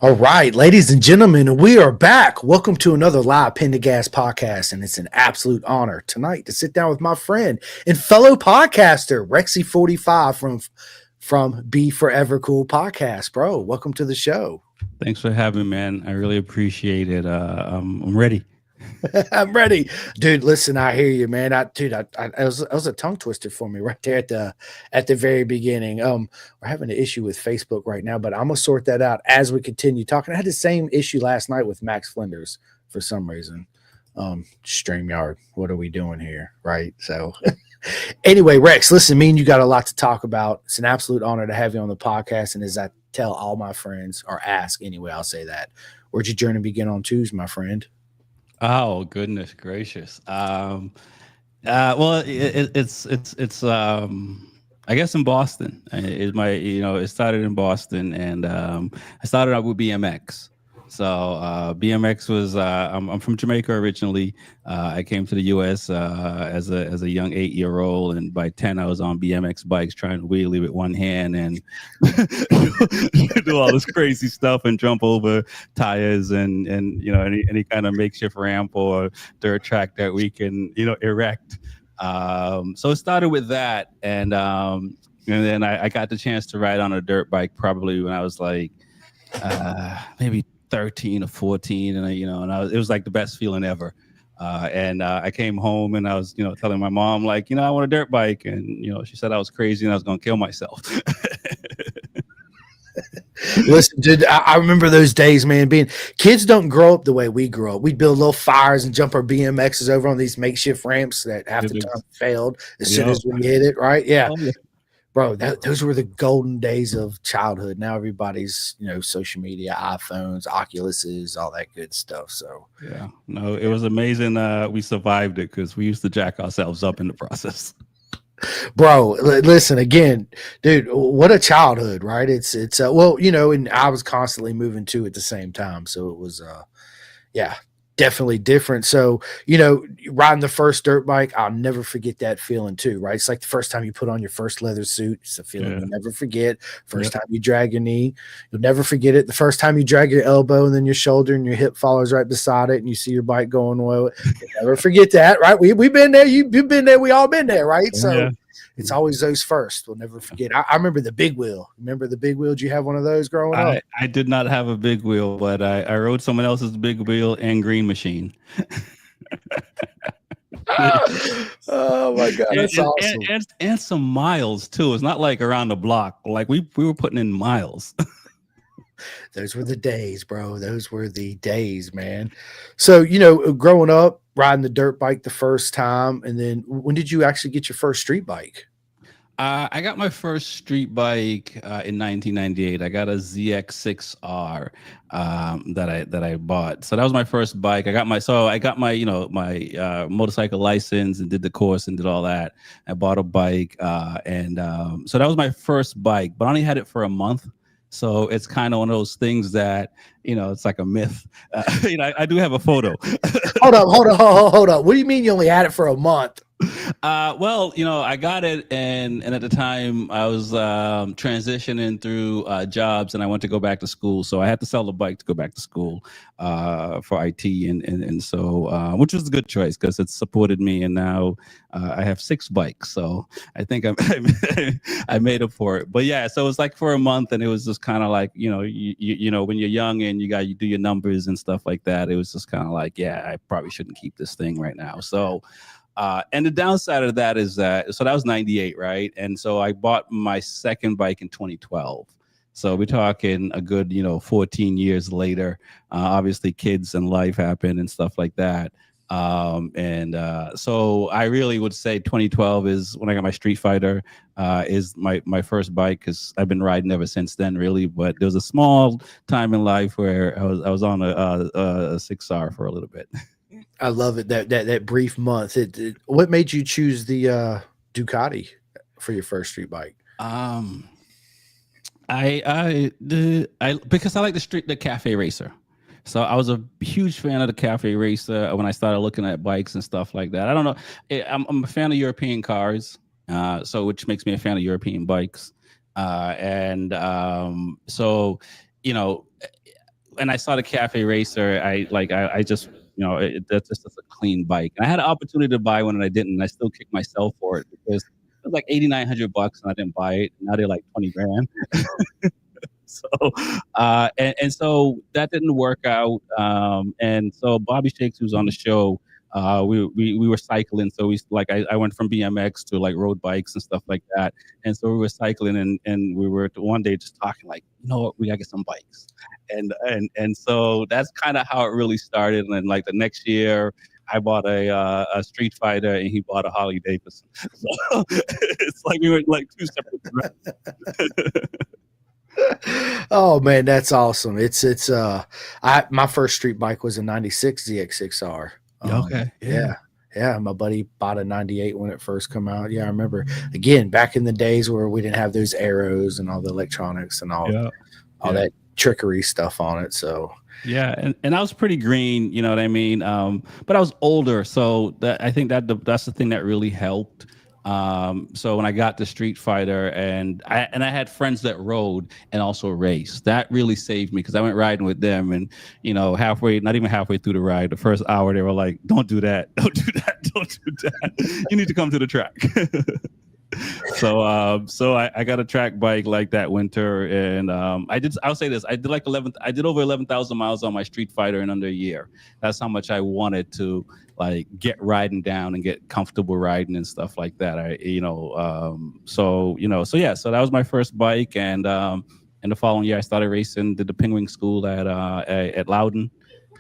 All right, ladies and gentlemen, we are back. Welcome to another live Pin to Gas podcast, and it's an absolute honor tonight to sit down with my friend and fellow podcaster Rexy Fortyfive from Be Forever Cool podcast. Bro, welcome to the show. Thanks for having me, man. I really appreciate it. I'm ready. I'm ready, dude. Listen, I hear you, man. It was a tongue twister for me right there at the very beginning. We're having an issue with Facebook right now, but I'm gonna sort that out as we continue talking. I had the same issue last night with Max Flinders for some reason. StreamYard, what are we doing here, right? So, anyway, Rex, listen, me and you got a lot to talk about. It's an absolute honor to have you on the podcast, and as I tell all my friends or ask anyway, I'll say that. Where'd your journey begin on Tuesday, my friend? Oh goodness gracious. Well, it's I guess in Boston. It started in Boston, and I started out with BMX. So BMX was I'm from Jamaica originally. I came to the U.S. As a young 8-year-old, and by 10 I was on BMX bikes trying to wheelie with one hand and do all this crazy stuff and jump over tires and any kind of makeshift ramp or dirt track that we can erect. So it started with that, and then I got the chance to ride on a dirt bike probably when I was like maybe 13 or 14, and it was like the best feeling ever. And I came home and I was telling my mom, like, I want a dirt bike, and she said I was crazy and I was gonna kill myself. Listen, dude, I remember those days, man. Being kids don't grow up the way we grew up. We'd build little fires and jump our BMXs over on these makeshift ramps that half the time failed as soon as we hit it, right? Yeah. Oh, yeah. Bro, those were the golden days of childhood. Now everybody's, social media, iPhones, Oculuses, all that good stuff. So yeah, no, it was amazing. We survived it because we used to jack ourselves up in the process. Bro, listen again, dude. What a childhood, right? It's well, and I was constantly moving too at the same time, so it was yeah, definitely different. So, riding the first dirt bike, I'll never forget that feeling too, right? It's like the first time you put on your first leather suit. It's a feeling you'll never forget. First time you drag your knee, you'll never forget it. The first time you drag your elbow and then your shoulder and your hip follows right beside it and you see your bike going well, you'll never forget that, right? We've been there. You've been there. We all been there, right? So it's always those first. We'll never forget. I remember the big wheel. Remember the big wheel? Did you have one of those growing up? I did not have a big wheel, but I rode someone else's big wheel and green machine. Oh my god, that's awesome. And some miles too. It's not like around the block. Like we were putting in miles. Those were the days, bro. Those were the days, man. So, growing up, riding the dirt bike the first time, and then when did you actually get your first street bike? I got my first street bike in 1998. I got a ZX6R that I bought. So that was my first bike. I got my motorcycle license and did the course and did all that. I bought a bike, and so that was my first bike. But I only had it for a month. So it's kind of one of those things that, it's like a myth. I do have a photo. Hold up. What do you mean you only had it for a month? Well, I got it, and at the time I was transitioning through jobs, and I went to go back to school, so I had to sell the bike to go back to school for IT, and so which was a good choice because it supported me, and now I have 6 bikes, so I think I made up for it. But yeah, so it was like for a month, and it was just kind of like you when you're young and you do your numbers and stuff like that, it was just kind of like, yeah, I probably shouldn't keep this thing right now. So. And the downside of that is that, so that was 98, right? And so I bought my second bike in 2012. So we're talking a good, 14 years later. Obviously, kids and life happen and stuff like that. So I really would say 2012 is when I got my Street Fighter, is my first bike, because I've been riding ever since then, really. But there was a small time in life where I was on a 6R for a little bit. I love it. That brief month. What made you choose the Ducati for your first street bike? Because I like the cafe racer. So I was a huge fan of the cafe racer when I started looking at bikes and stuff like that. I don't know. I'm a fan of European cars, so which makes me a fan of European bikes. So and I saw the Cafe Racer. I just, that's just a clean bike. And I had an opportunity to buy one and I didn't. And I still kicked myself for it because it was like $8,900 and I didn't buy it. And now they're like 20 grand. So, and so that didn't work out. And so Bobby Shakes, who's on the show, we were cycling. So I went from BMX to like road bikes and stuff like that. And so we were cycling and we were one day just talking like, you know what, we gotta get some bikes. And so that's kind of how it really started. And then like the next year, I bought a Street Fighter and he bought a Harley Davidson. So it's like we were like two separate directions. Oh man, that's awesome. I my first street bike was a 96 ZX6R. Okay. Yeah. Yeah, my buddy bought a 98 when it first come out. Yeah, I remember again back in the days where we didn't have those arrows and all the electronics and all that trickery stuff on it. So yeah, and I was pretty green, you know what I mean? But I was older, so I think that's the thing that really helped. So when I got the Street Fighter and I had friends that rode and also raced, that really saved me because I went riding with them and not even halfway through the ride, the first hour they were like, "Don't do that, don't do that, don't do that. You need to come to the track." So I got a track bike like that winter, and I'll say this, I did over 11,000 miles on my Street Fighter in under a year. That's how much I wanted to like get riding down and get comfortable riding and stuff like that. So that was my first bike, and the following year I started racing, did the Penguin School at Loudon,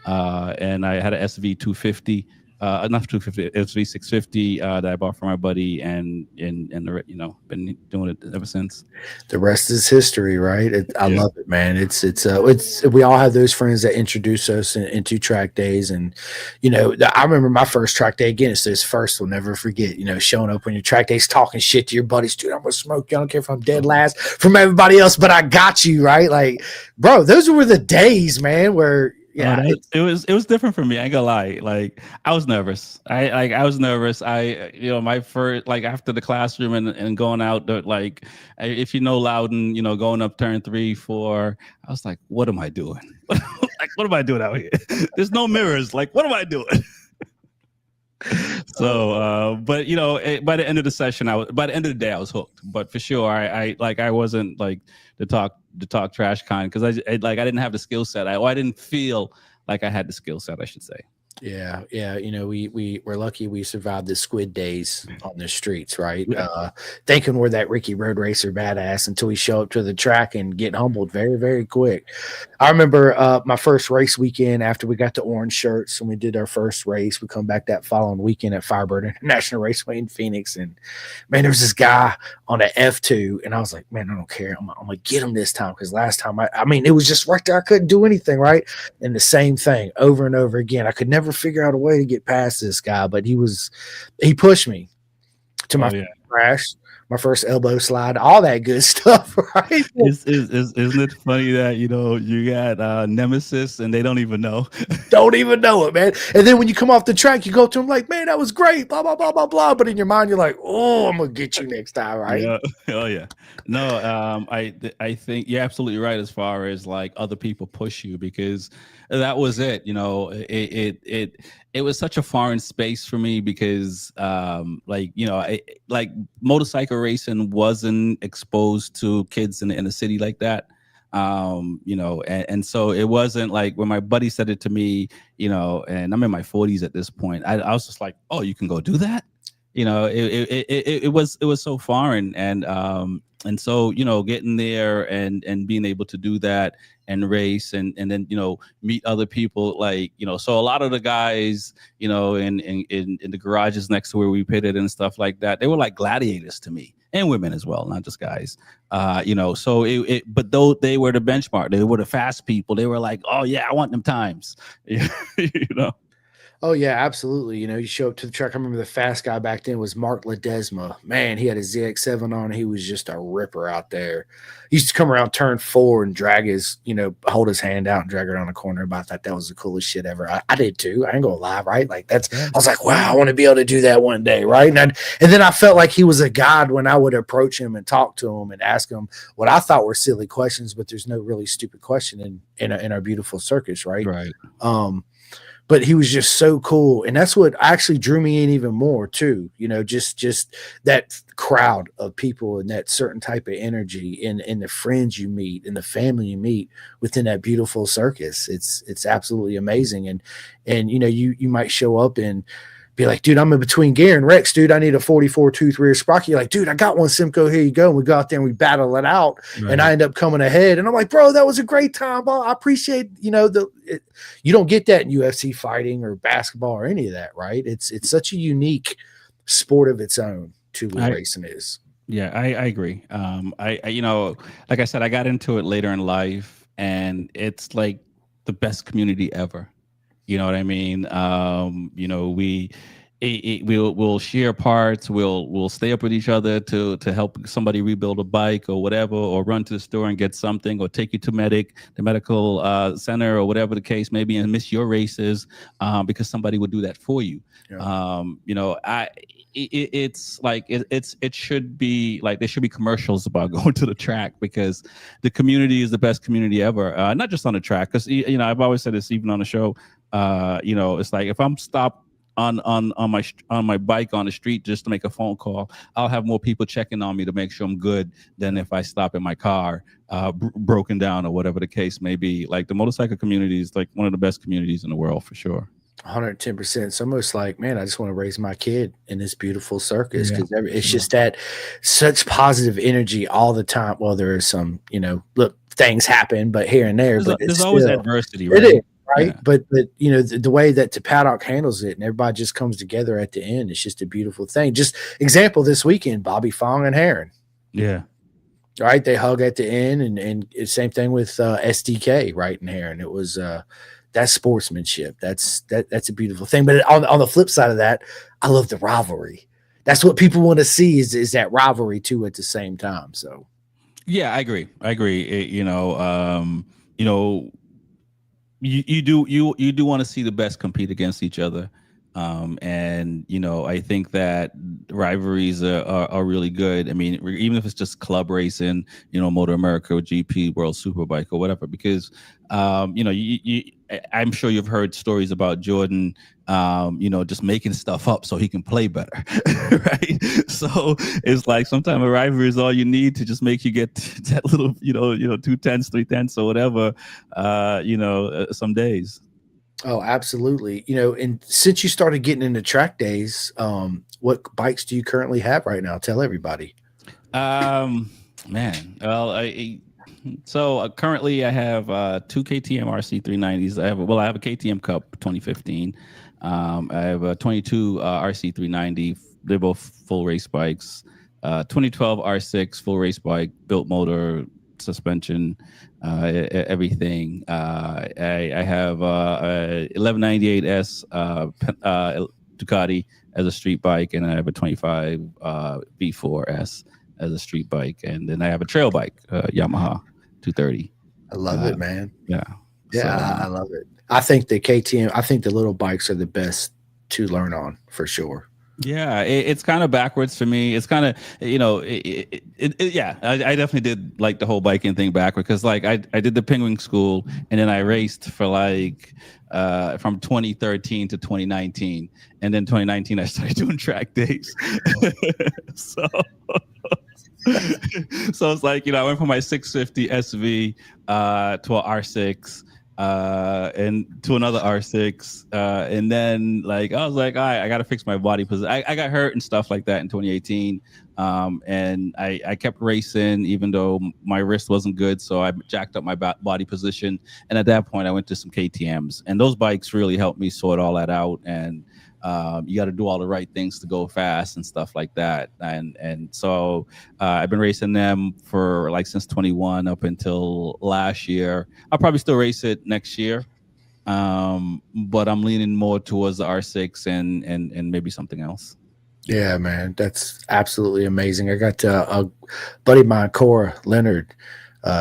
and I had an SV 250. Not 250, SV 650 that I bought for my buddy, and been doing it ever since. The rest is history, right? I love it, man. It's we all have those friends that introduce us into track days, and I remember my first track day again. It's this first, we'll never forget. Showing up on your track days, talking shit to your buddies, dude. I'm gonna smoke you. I don't care if I'm dead last from everybody else, but I got you, right? Like, bro, those were the days, man, where. Yeah, it was different for me. I ain't gonna lie. Like I was nervous. I was nervous. My first, like after the classroom and going out, like if Loudon, going up turn 3, 4, I was like, what am I doing? Like, what am I doing out here? There's no mirrors. Like, what am I doing? So, but by the end of the session, by the end of the day, I was hooked. But for sure, I wasn't like the talk trash kind because I didn't have the skill set. I didn't feel like I had the skill set, I should say. Yeah. We're lucky we survived the squid days on the streets, right? Yeah. Thinking we're that Ricky Road Racer badass until we show up to the track and get humbled very, very quick. I remember my first race weekend after we got the orange shirts and we did our first race. We come back that following weekend at Firebird International Raceway in Phoenix, and man, there was this guy on an F2, and I was like, man, I don't care. I'm gonna get him this time because last time I mean, it was just right there. I couldn't do anything, right? And the same thing over and over again. I could never figure out a way to get past this guy, but he pushed me to my crash, my first elbow slide, all that good stuff, right? Isn't it funny that you got nemesis and they don't even know? Don't even know it, man. And then when you come off the track, you go to him like, man, that was great, blah blah blah blah blah. But in your mind, you're like, oh, I'm gonna get you next time, right? Yeah. Oh yeah. No, I think you're absolutely right as far as like other people push you, because that was it. It was such a foreign space for me because like motorcycle racing wasn't exposed to kids in a city like that. And so it wasn't like when my buddy said it to me, and I'm in my 40s at this point, I was just like, oh, you can go do that. It was so foreign, and so getting there and being able to do that and race and then meet other people, like so a lot of the guys in the garages next to where we pitted and stuff like that, they were like gladiators to me, and women as well, not just guys. So but though they were the benchmark, they were the fast people, they were like, oh yeah, I want them times. Oh yeah, absolutely. You know, you show up to the track. I remember the fast guy back then was Mark Ledesma. Man, he had a ZX7 on. He was just a ripper out there. He used to come around turn four and drag his, hold his hand out and drag it around the corner. But I thought that was the coolest shit ever. I did too. I ain't gonna lie, right? Like Yeah. I was like, wow, I want to be able to do that one day, right? And then I felt like he was a god when I would approach him and talk to him and ask him what I thought were silly questions, but there's no really stupid question in our beautiful circus, right? Right. Um, but he was just so cool, and that's what actually drew me in even more too. Just that crowd of people and that certain type of energy, and the friends you meet and the family you meet within that beautiful circus. It's absolutely amazing. And you might show up and be like, dude, I'm in between Gary and Rex, dude. I need a 44 tooth rear sprocket. You're like, dude, I got one, Simcoe. Here you go. And we go out there and we battle it out. And Right. I end up coming ahead. And I'm like, bro, that was a great time. Bro. I appreciate, you don't get that in UFC fighting or basketball or any of that, right? It's such a unique sport of its own to what I racing is. Yeah, I agree. Like I said, I got into it later in life, and it's like the best community ever. You know what I mean? We'll share parts. We'll stay up with each other to help somebody rebuild a bike or whatever, or run to the store and get something, or take you to the medical center, or whatever the case may be, and miss your races because somebody would do that for you. Yeah. It's like it should be like there should be commercials about going to the track, because the community is the best community ever. Not just on the track, because I've always said this even on the show. It's like if I'm stopped on my bike on the street just to make a phone call, I'll have more people checking on me to make sure I'm good than if I stop in my car broken down or whatever the case may be. Like the motorcycle community is like one of the best communities in the world for sure. 110%. It's almost like, man, I just want to raise my kid in this beautiful circus, Yeah, because for it's sure. just that such positive energy all the time. Well, there is some, look, things happen, but here and there, but it's There's always still, adversity, it is right? right. Yeah. But the way that the paddock handles it and everybody just comes together at the end, it's just a beautiful thing. Just example this weekend, Bobby Fong and Heron. Yeah. Right, they hug at the end, and same thing with SDK, right in here, and it was that's sportsmanship. That's a beautiful thing. But on the flip side of that, I love the rivalry. That's what people want to see is that rivalry too at the same time. So Yeah, I agree. I agree. You know, you do want to see the best compete against each other. And I think that rivalries are really good. I mean, even if it's just club racing, Motor America or GP World Superbike or whatever, because I'm sure you've heard stories about Jordan, just making stuff up so he can play better, right? So it's like sometimes a rivalry is all you need to just make you get that little, 2 tenths, 3 tenths, or whatever, some days. oh, absolutely. And since you started getting into track days, what bikes do you currently have right now? Tell everybody. Um, Man, well, so currently I have two KTM RC 390s. I have a KTM Cup 2015. I have a 22 RC 390. They're both full race bikes. 2012 R6 full race bike, built motor, suspension, everything. I have 1198S Ducati as a street bike, and I have a 25 V4S as a street bike, and then I have a trail bike, Yamaha 230. I love Uh, it, man. yeah. Yeah, So I love it. I think the KTM, I think the little bikes are the best to learn on for sure. yeah, it's kind of backwards for me. It's kind of yeah. I definitely did like the whole biking thing backward, because like I did the penguin school, and then I raced for like from 2013 to 2019, and then 2019 I started doing track days. so so it's like, I went from my 650 SV to an R6, and to another R6, and then like I was like, all right, I got to fix my body position. I got hurt and stuff like that in 2018, and I kept racing even though my wrist wasn't good, so I jacked up my body position. And at that point, I went to some KTM's, and those bikes really helped me sort all that out. And you got to do all the right things to go fast and stuff like that. And so I've been racing them for like since 21 up until last year. I'll probably still race it next year. But I'm leaning more towards the R6 and maybe something else. Yeah, man, that's absolutely amazing. I got a buddy of mine, Cora Leonard.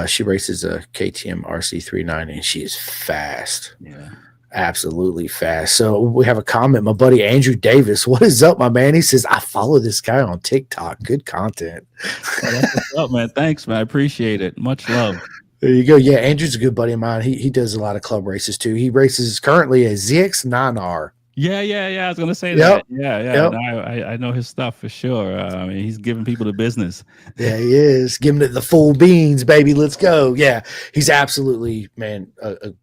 She races a KTM RC 390, and she is fast. Yeah. Absolutely fast. So we have a comment. My buddy Andrew Davis, what is up, my man? He says, I follow this guy on TikTok. Good content. Oh, that's what's up, man. Thanks, man. I appreciate it. Much love. There you go. Yeah, Andrew's a good buddy of mine. He does a lot of club races too. He races currently a ZX9R. Yeah. I was gonna say Yep. that. Yeah. Yep. No, I know his stuff for sure. I mean, he's giving people the business. Yeah, he is. Giving it the full beans, baby. Let's go. Yeah. He's absolutely, man, a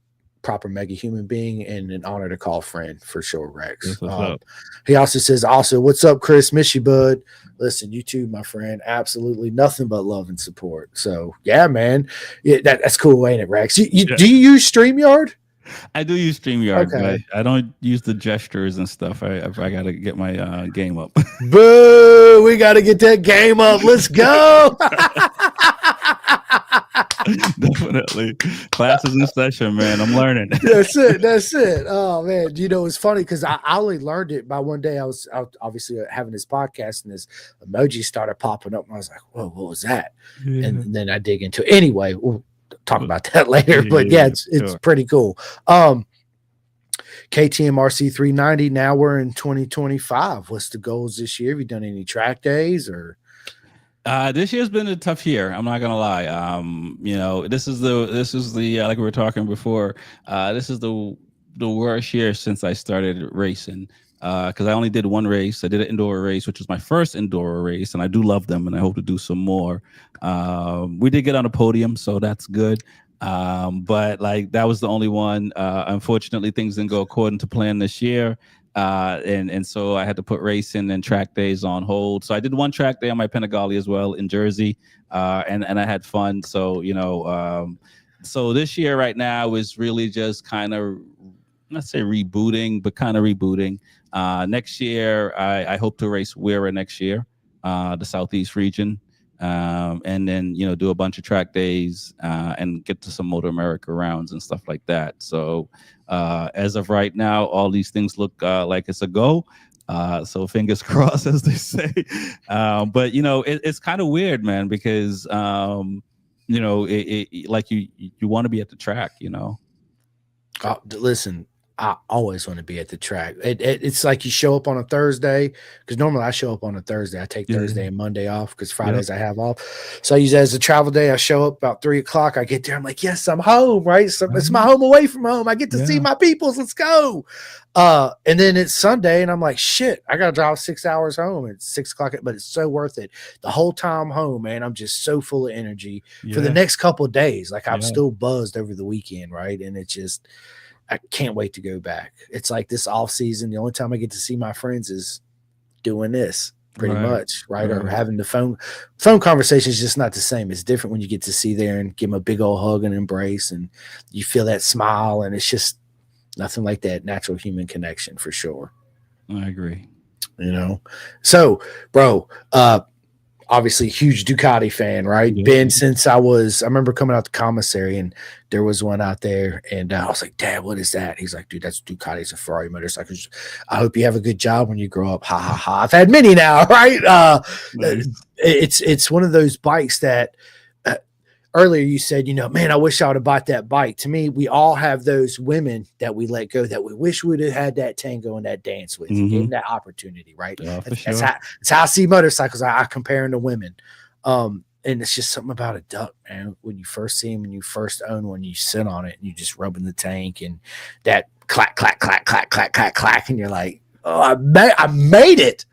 proper mega human being and an honor to call friend for sure, Rex. That's what's up. He also says, also, what's up, Chris? Miss you, bud. Listen, you too, my friend. Absolutely nothing but love and support. So, yeah, man. Yeah, that's cool, ain't it, Rex? Yeah. Do you use StreamYard? I do use StreamYard, Okay. but I don't use the gestures and stuff. I got to get my game up. Boo! We got to get that game up. Let's go. Definitely. Classes in session, man. I'm learning. That's it. That's it. Oh man, you know it's funny because I only learned it by one day. I was out obviously having this podcast and this emoji started popping up, and I was like, "Whoa, what was that?" Yeah. And then I dig into it. Anyway, we'll talk about that later. Yeah, But yeah, yeah, it's sure. pretty cool. KTM RC 390. Now we're in 2025. What's the goals this year? Have you done any track days or? This year's been a tough year. I'm not gonna lie. This is the like we were talking before. This is the worst year since I started racing. Because I only did one race. I did an indoor race, which was my first indoor race, and I do love them, and I hope to do some more. We did get on a podium, so that's good. But like that was the only one. Unfortunately, things didn't go according to plan this year. And so I had to put racing and track days on hold. So I did one track day on my Panigale as well in Jersey, and I had fun. So so this year right now is really just kind of, not say rebooting, but kind of rebooting. Next year I hope to race Wera next year, the Southeast region. And then do a bunch of track days and get to some Motor America rounds and stuff like that. So as of right now, all these things look like it's a go. So fingers crossed, as they say. But it's kind of weird, man, because like you want to be at the track. Listen, I always want to be at the track. It's like you show up on a Thursday because normally I show up on a Thursday. I take Thursday and Monday off because Fridays I have off. So I use that as a travel day. I show up about 3:00. I get there. I'm like, yes, I'm home, right? So it's my home away from home. I get to see my peoples. Let's go. And then it's Sunday and I'm like, shit, I got to drive 6 hours home. It's 6:00, but it's so worth it. The whole time home, man, I'm just so full of energy for the next couple of days. Like I'm still buzzed over the weekend, right? And it's just, I can't wait to go back. It's like this off season. The only time I get to see my friends is doing this pretty much, right? Or having the phone conversation is just not the same. It's different when you get to see there and give them a big old hug and embrace and you feel that smile. And it's just nothing like that natural human connection for sure. I agree. So bro, obviously huge Ducati fan, right? Yeah. Been since I remember coming out the commissary and there was one out there and I was like, Dad, what is that? He's like, dude, that's Ducati. It's a Ferrari motorcycle. I hope you have a good job when you grow up. Ha ha ha. I've had many now, right? Nice. It's one of those bikes that earlier you said, man, I wish I would have bought that bike. To me, we all have those women that we let go that we wish we would have had that tango and that dance with, gave them that opportunity, right? Yeah, That's how I see motorcycles. I compare them to women. And it's just something about a duck, man. When you first see them, when you first own one, you sit on it and you just rub in the tank and that clack, clack, clack, clack, clack, clack, clack. And you're like, oh, I made it.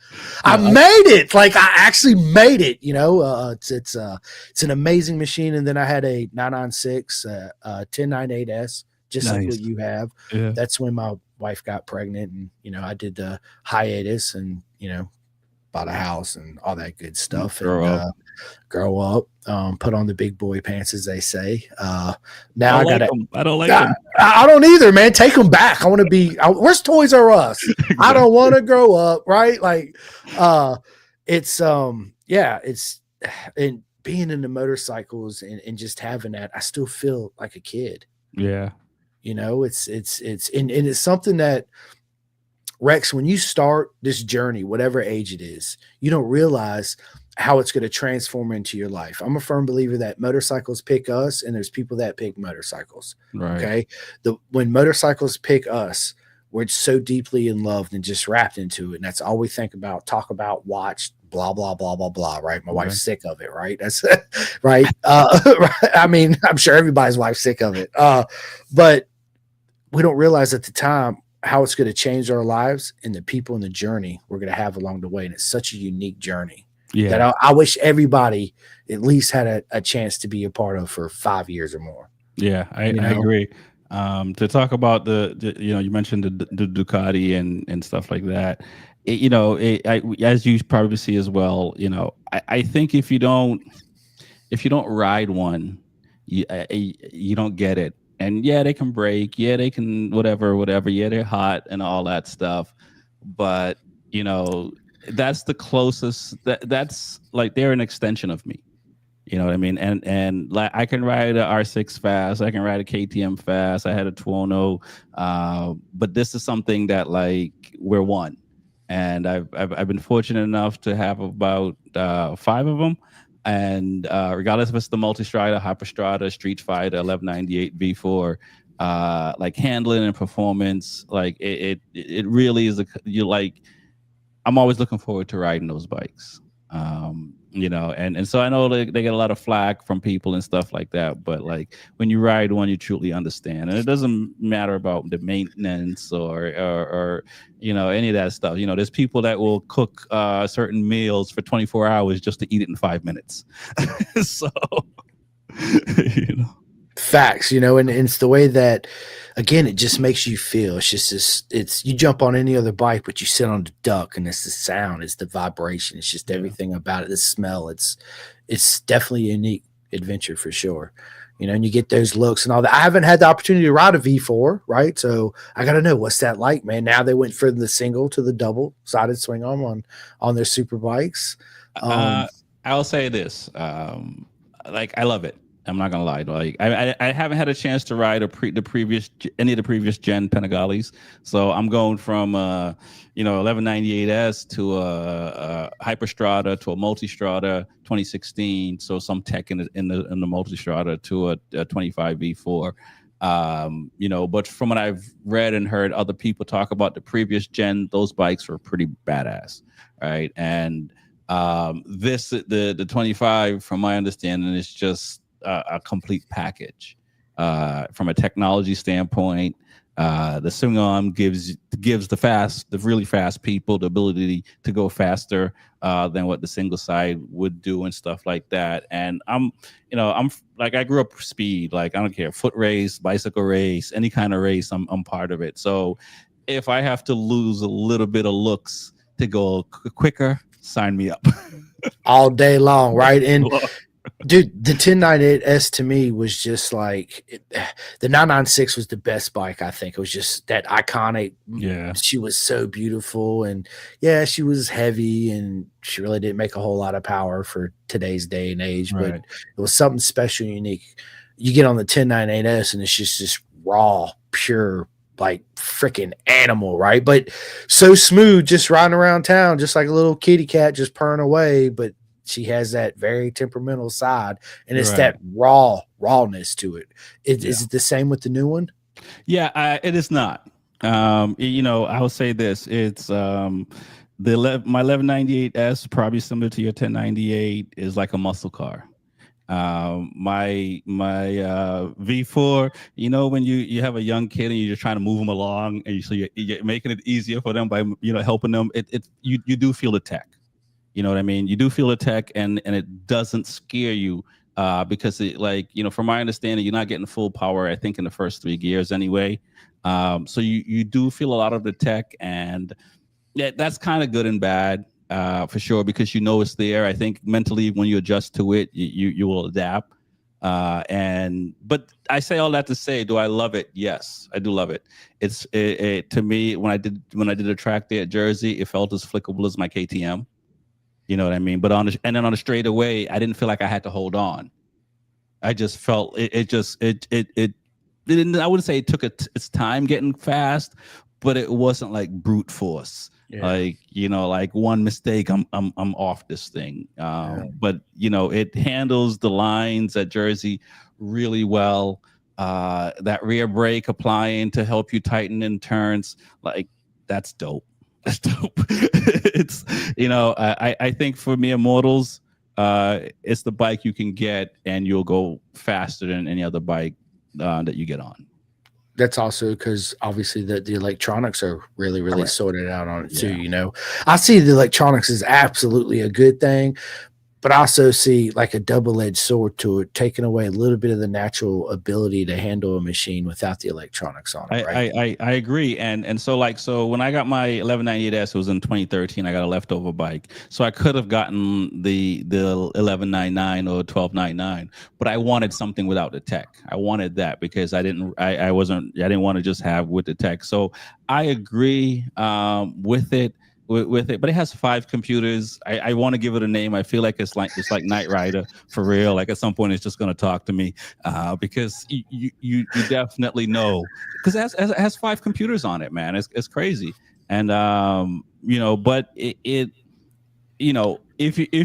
I made it. Like I actually made it. It's an amazing machine. And then I had a 996 1098S, just like what you have. Yeah. That's when my wife got pregnant, and I did the hiatus, and bought a house and all that good stuff. Grow up, put on the big boy pants, as they say. Now I don't like them. I don't either, man. Take them back. I want to be. Where's Toys R Us? Exactly. I don't want to grow up, right? Like, it's it's and being in the motorcycles and just having that, I still feel like a kid. Yeah. and it's something that, Rex, when you start this journey, whatever age it is, you don't realize how it's going to transform into your life. I'm a firm believer that motorcycles pick us, and there's people that pick motorcycles. Right. Okay, when motorcycles pick us, we're so deeply in love and just wrapped into it, and that's all we think about, talk about, watch, blah blah blah blah blah. Right? My Right. wife's sick of it. Right? That's right. I mean, I'm sure everybody's wife's sick of it. But we don't realize at the time how it's going to change our lives and the people in the journey we're going to have along the way. And it's such a unique journey that Yeah. I wish everybody at least had a chance to be a part of for 5 years or more. Yeah, You I know, agree. To talk about you mentioned the Ducati and stuff like that. As you probably see as well, I think if you don't ride one, you don't get it. And yeah, they can break. Yeah, they can whatever. Yeah, they're hot and all that stuff. But you know, that's the closest. That's like they're an extension of me. You know what I mean? And like I can ride a R6 fast, I can ride a KTM fast. I had a Tuono, but this is something that like we're one, and I've been fortunate enough to have about 5 of them, and regardless if it's the Multistrada, Hyperstrada, Street Fighter, 1198 V4. Like handling and performance, like it really is you like I'm always looking forward to riding those bikes. And so I know they get a lot of flack from people and stuff like that, but like when you ride one, you truly understand, and it doesn't matter about the maintenance or any of that stuff. There's people that will cook certain meals for 24 hours just to eat it in 5 minutes. So you know, facts, and it's the way that, again, it just makes you feel. It's just this, you jump on any other bike, but you sit on the duck, and it's the sound, it's the vibration, it's just yeah, everything about it, the smell. It's definitely a unique adventure for sure. And you get those looks and all that. I haven't had the opportunity to ride a V4, right? So I got to know what's that like, man. Now they went from the single to the double sided swing arm on their super bikes. Um, Uh, I'll say this. Like I love it. I'm not gonna lie. Like I haven't had a chance to ride any of the previous gen Panigales. So I'm going from 1198S to a Hyperstrada to a Multistrada 2016. So some tech in the Multistrada to a 25 V4. But from what I've read and heard other people talk about the previous gen, those bikes were pretty badass, right? And the 25, from my understanding, is just a complete package from a technology standpoint. The swing arm gives the really fast people the ability to go faster than what the single side would do and stuff like that. And I'm like I grew up speed. Like I don't care, foot race, bicycle race, any kind of race, I'm part of it. So if I have to lose a little bit of looks to go quicker, sign me up. all day long, right? And dude, the 1098S to me was just like the 996 was the best bike. I think it was just that iconic. Yeah, She was so beautiful, and yeah, she was heavy, and she really didn't make a whole lot of power for today's day and age. But right. it was something special, and unique. You get on the 1098S, and it's just this raw, pure, like freaking animal, right? But so smooth, just riding around town, just like a little kitty cat, just purring away. But she has that very temperamental side, and it's Right. that rawness to it. Yeah. Is it the same with the new one? Yeah, it is not. I'll say this. It's my 1198S, probably similar to your 1098, is like a muscle car. My V4, when you have a young kid and you're just trying to move them along, and you're making it easier for them by helping them. You do feel the tech. You know what I mean? You do feel a tech, and it doesn't scare you because from my understanding, you're not getting full power. I think in the first 3 gears anyway. So you do feel a lot of the tech, and yeah, that's kind of good and bad for sure, because it's there. I think mentally when you adjust to it, you will adapt. But I say all that to say, do I love it? Yes, I do love it. To me, when I did a track there at Jersey, it felt as flickable as my KTM. You know what I mean? But and then on the straightaway, I didn't feel like I had to hold on. I just felt it I wouldn't say it took its time getting fast, but it wasn't like brute force. Yeah. Like, like one mistake, I'm off this thing. Yeah. But it handles the lines at Jersey really well. That rear brake applying to help you tighten in turns, like that's dope. That's dope. It's I think for mere mortals, it's the bike you can get, and you'll go faster than any other bike that you get on. That's also because obviously the electronics are really, really Correct. sorted out on it too. Yeah. I see the electronics as absolutely a good thing, but I also see like a double-edged sword to it, taking away a little bit of the natural ability to handle a machine without the electronics on it, I, right? I, I agree, and so when I got my 1198S, it was in 2013. I got a leftover bike, so I could have gotten the 1199 or 1299, but I wanted something without the tech. I wanted that because I didn't want to just have with the tech. So I agree with it. With it, but it has 5 computers. I want to give it a name. I feel like it's like Knight Rider for real. Like at some point, it's just going to talk to me because you definitely know because it has 5 computers on it, man. It's crazy, and but if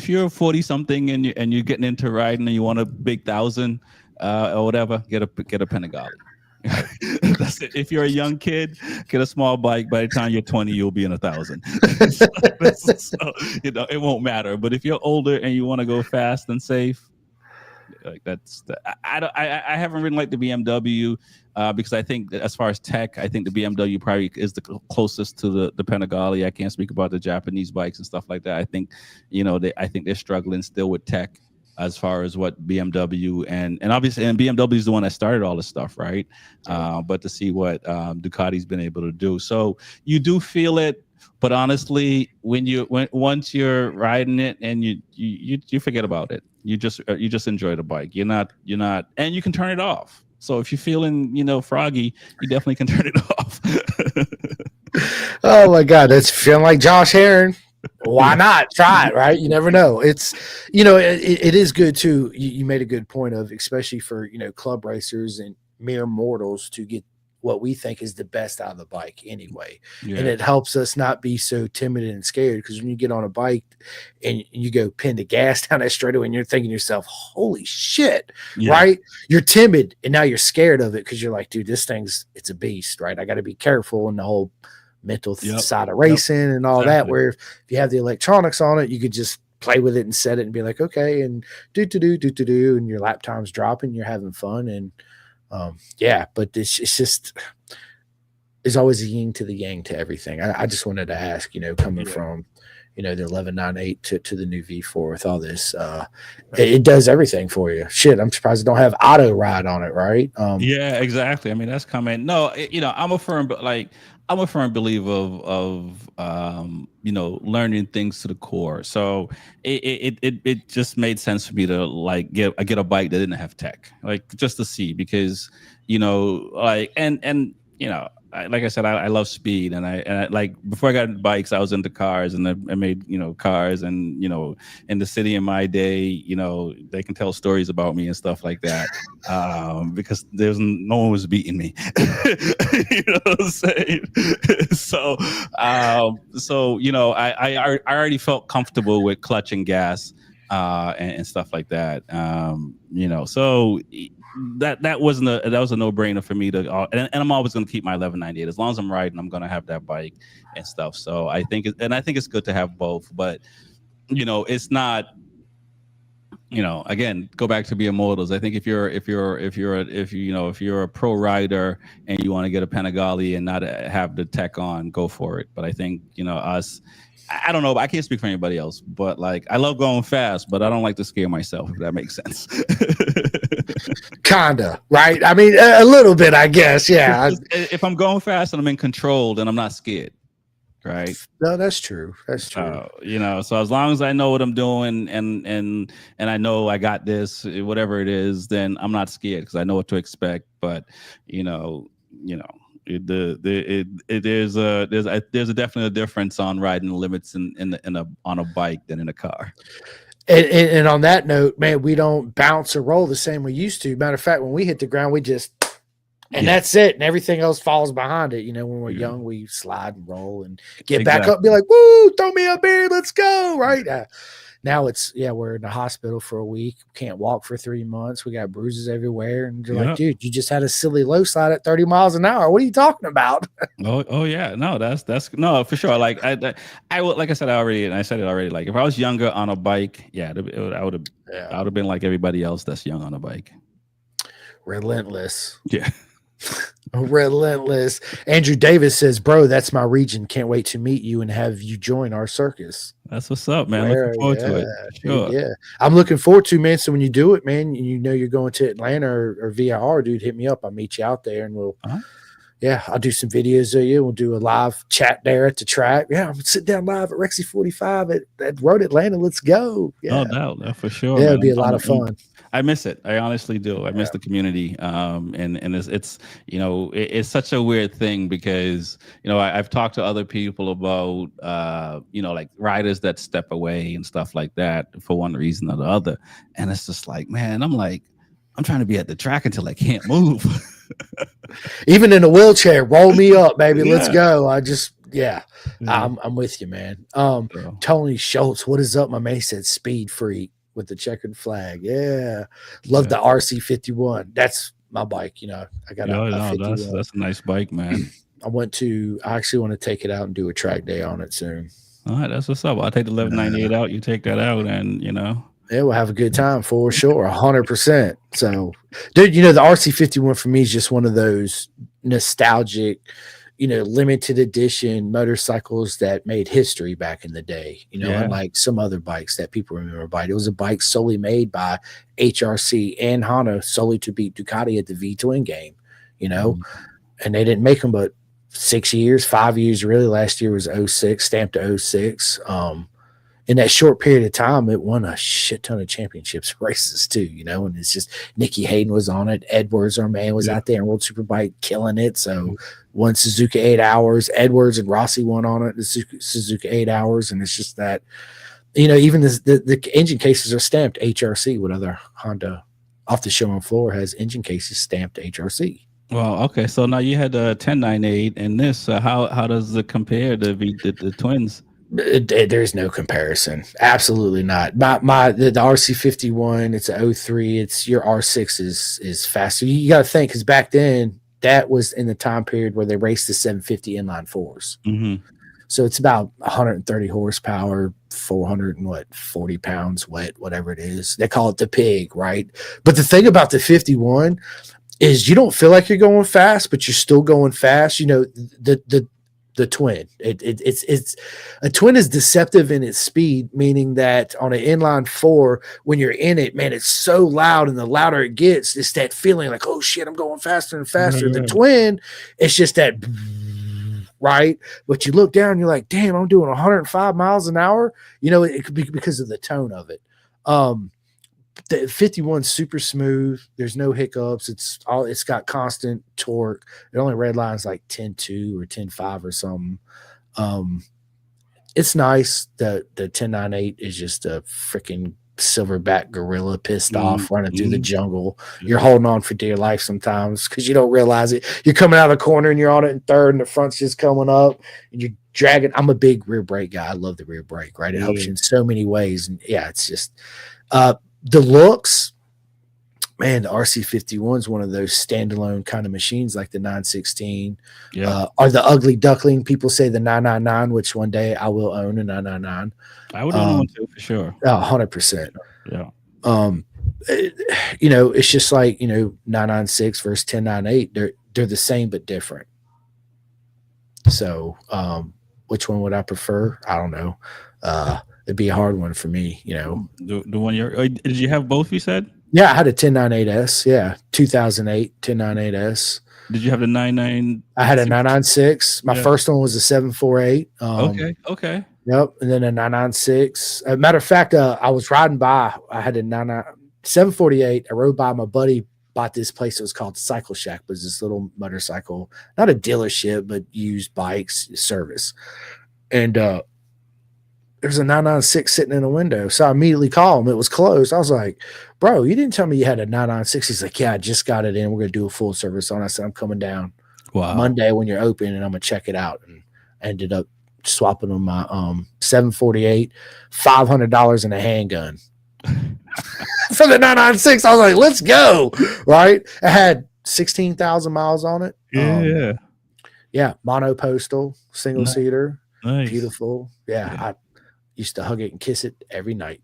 you're 40 something and you're getting into riding and you want a big thousand or whatever, get a Panigale. That's it. If you're a young kid, get a small bike. By the time you're 20, you'll be in 1,000. so, it won't matter. But if you're older and you want to go fast and safe, like that's I haven't ridden like the BMW because I think that as far as tech, I think the BMW probably is the closest to the Panigale. I can't speak about the Japanese bikes and stuff like that. I think I think they're struggling still with tech as far as what BMW and obviously BMW is the one that started all this stuff, right? But to see what Ducati's been able to do, so you do feel it. But honestly, once you're riding it and you forget about it, you just enjoy the bike. You're not, and you can turn it off. So if you're feeling froggy, you definitely can turn it off. Oh my God, that's feeling like Josh Heron. Why not try it? Right? You never know. It's it is good too. You made a good point of especially for club racers and mere mortals to get what we think is the best out of the bike anyway. And Yeah. it helps us not be so timid and scared because when you get on a bike and you go pin the gas down that straightaway and you're thinking to yourself, holy shit, Yeah. right? You're timid and now you're scared of it because you're like, dude, it's a beast, right? I got to be careful in the whole mental Yep. side of racing and all that. Exactly. Where if you have the electronics on it, you could just play with it and set it and be like, okay, and do, and your lap time's dropping, you're having fun. And yeah, but it's just there's always a yin to the yang to everything. I just wanted to ask, coming Yeah. from the 1198 to the new V4 with all this, it does everything for you. Shit, I'm surprised it don't have auto ride on it, right? Yeah, exactly. I mean, that's coming. No, I'm a firm believer of learning things to the core. So it just made sense for me to like get a bike that didn't have tech, like just to see because like and like I said, I love speed, and I like before I got into bikes, I was into cars, and I made cars, and in the city in my day, they can tell stories about me and stuff like that, because no one was beating me, you know what I'm saying? so, I already felt comfortable with clutch and gas, and stuff like that, so that was a no-brainer for me to and I'm always going to keep my 1198 as long as I'm riding. I'm going to have that bike and stuff, so I think it's good to have both, but it's not, again, go back to being mortals. I think if you're a pro rider and you want to get a Panigale and not have the tech on, go for it. But I think us, I don't know, I can't speak for anybody else, but like I love going fast, but I don't like to scare myself, if that makes sense. Kinda, right? I mean, a little bit, I guess. Yeah. If I'm going fast and I'm in control, then I'm not scared, right? No, that's true. That's true. So as long as I know what I'm doing and I know I got this, whatever it is, then I'm not scared because I know what to expect. But there's definitely a difference on riding the limits on a bike than in a car. And on that note, man, we don't bounce or roll the same we used to. Matter of fact, when we hit the ground, we just And that's it. And everything else falls behind it. You know, when we're young, we slide and roll and get back up, and be like, woo, throw me up here. Let's go. Right. Now it's, we're in the hospital for a week. Can't walk for 3 months. We got bruises everywhere. And you're like, dude, you just had a silly low slide at 30 miles an hour. What are you talking about? Oh yeah. No, that's no, for sure. Like I would, like I said already, and I said it already, like if I was younger on a bike, I would have been like everybody else that's young on a bike. Relentless. Yeah. Relentless. Andrew Davis says, bro, that's my region. Can't wait to meet you and have you join our circus. That's what's up, man. Looking forward to it. Sure. Dude, yeah. I'm looking forward to, man. So when you do it, man, you know you're going to Atlanta or VIR, dude, hit me up. I'll meet you out there and we'll I'll do some videos of you. We'll do a live chat there at the track. Yeah, I'm sitting down live at Rexy Fortyfive at Road Atlanta. Let's go. Yeah. No doubt, for sure. Yeah, it'd be a lot of fun. I miss it. I honestly do. I miss the community. And it's it's such a weird thing because I've talked to other people about like riders that step away and stuff like that for one reason or the other, and it's just like, man, I'm trying to be at the track until I can't move. Even in a wheelchair, roll me up, baby. Let's go. I'm with you, man. Tony Schultz, what is up, my man? He said speed freak with the checkered flag. Yeah. Love the RC51. That's my bike. I got a 51. That's a nice bike, man. I actually want to take it out and do a track day on it soon. All right, that's what's up. I'll take the 1198 out. You take that out, and yeah, we'll have a good time for sure. 100%. So, dude, the RC51 for me is just one of those nostalgic, limited edition motorcycles that made history back in the day, unlike some other bikes that people remember by. It was a bike solely made by HRC and Honda solely to beat Ducati at the V-Twin game, and they didn't make them but 5 years, really. Last year was 06, stamped to 06. In that short period of time, it won a shit ton of championships races too, and it's just Nicky Hayden was on it. Edwards, our man, was out there in World Superbike killing it. So won Suzuka 8 Hours. Edwards and Rossi won on it, the Suzuka 8 Hours. And it's just that, even the engine cases are stamped HRC. What other Honda off the showroom floor has engine cases stamped HRC? Well, okay. So now you had the 1098 and this. How does it compare to the twins? There's no comparison. Absolutely not. The RC51, it's a 03. It's your R6 is faster. You got to think, because back then that was in the time period where they raced the 750 inline fours. Mm-hmm. So it's about 130 horsepower, 440 pounds wet, whatever it is. They call it the pig, right? But the thing about the 51 is you don't feel like you're going fast, but you're still going fast. The twin. It's a twin is deceptive in its speed, meaning that on an inline four, when you're in it, man, it's so loud, and the louder it gets, it's that feeling like, oh shit, I'm going faster and faster. The twin, it's just that, right? But you look down, and you're like, damn, I'm doing 105 miles an hour. It could be because of the tone of it. The 51's super smooth. There's no hiccups. It's got constant torque. It only red lines like 10.2 or 10.5 or something. It's nice. The 1098 is just a freaking silverback gorilla pissed off running through the jungle. You're holding on for dear life sometimes because you don't realize it. You're coming out of the corner and you're on it in third, and the front's just coming up, and you're dragging. I'm a big rear brake guy. I love the rear brake, right? It helps you in so many ways. And it's just the looks, man. The RC51 is one of those standalone kind of machines, like the 916. Or the ugly duckling. People say the 999, which one day I will own a 999. I would own one too, for sure. 100%. Yeah. It's just like 996 versus 1098. They're the same but different. So, which one would I prefer? I don't know. It'd be a hard one for me, The one did you have both, you said? Yeah, I had a 1098S. Yeah, 2008 1098S. Did you have the 99? I had a 996. My first one was a 748. Okay. Yep, and then a 996. Matter of fact, I was riding by. I had a 748. I rode by. My buddy bought this place. It was called Cycle Shack. It was this little motorcycle, not a dealership, but used bikes service. And there's a 996 sitting in a window. So I immediately called him. It was closed. I was like, bro, you didn't tell me you had a 996. He's like, yeah, I just got it in. We're going to do a full service on. I said, I'm coming down Wow. Monday when you're open and I'm going to check it out. And I ended up swapping on my 748, $500 in a handgun for the 996. I was like, let's go. Right. It had 16,000 miles on it. Yeah. Yeah. Monopostal, single seater. Nice. Beautiful. Yeah. I used to hug it and kiss it every night.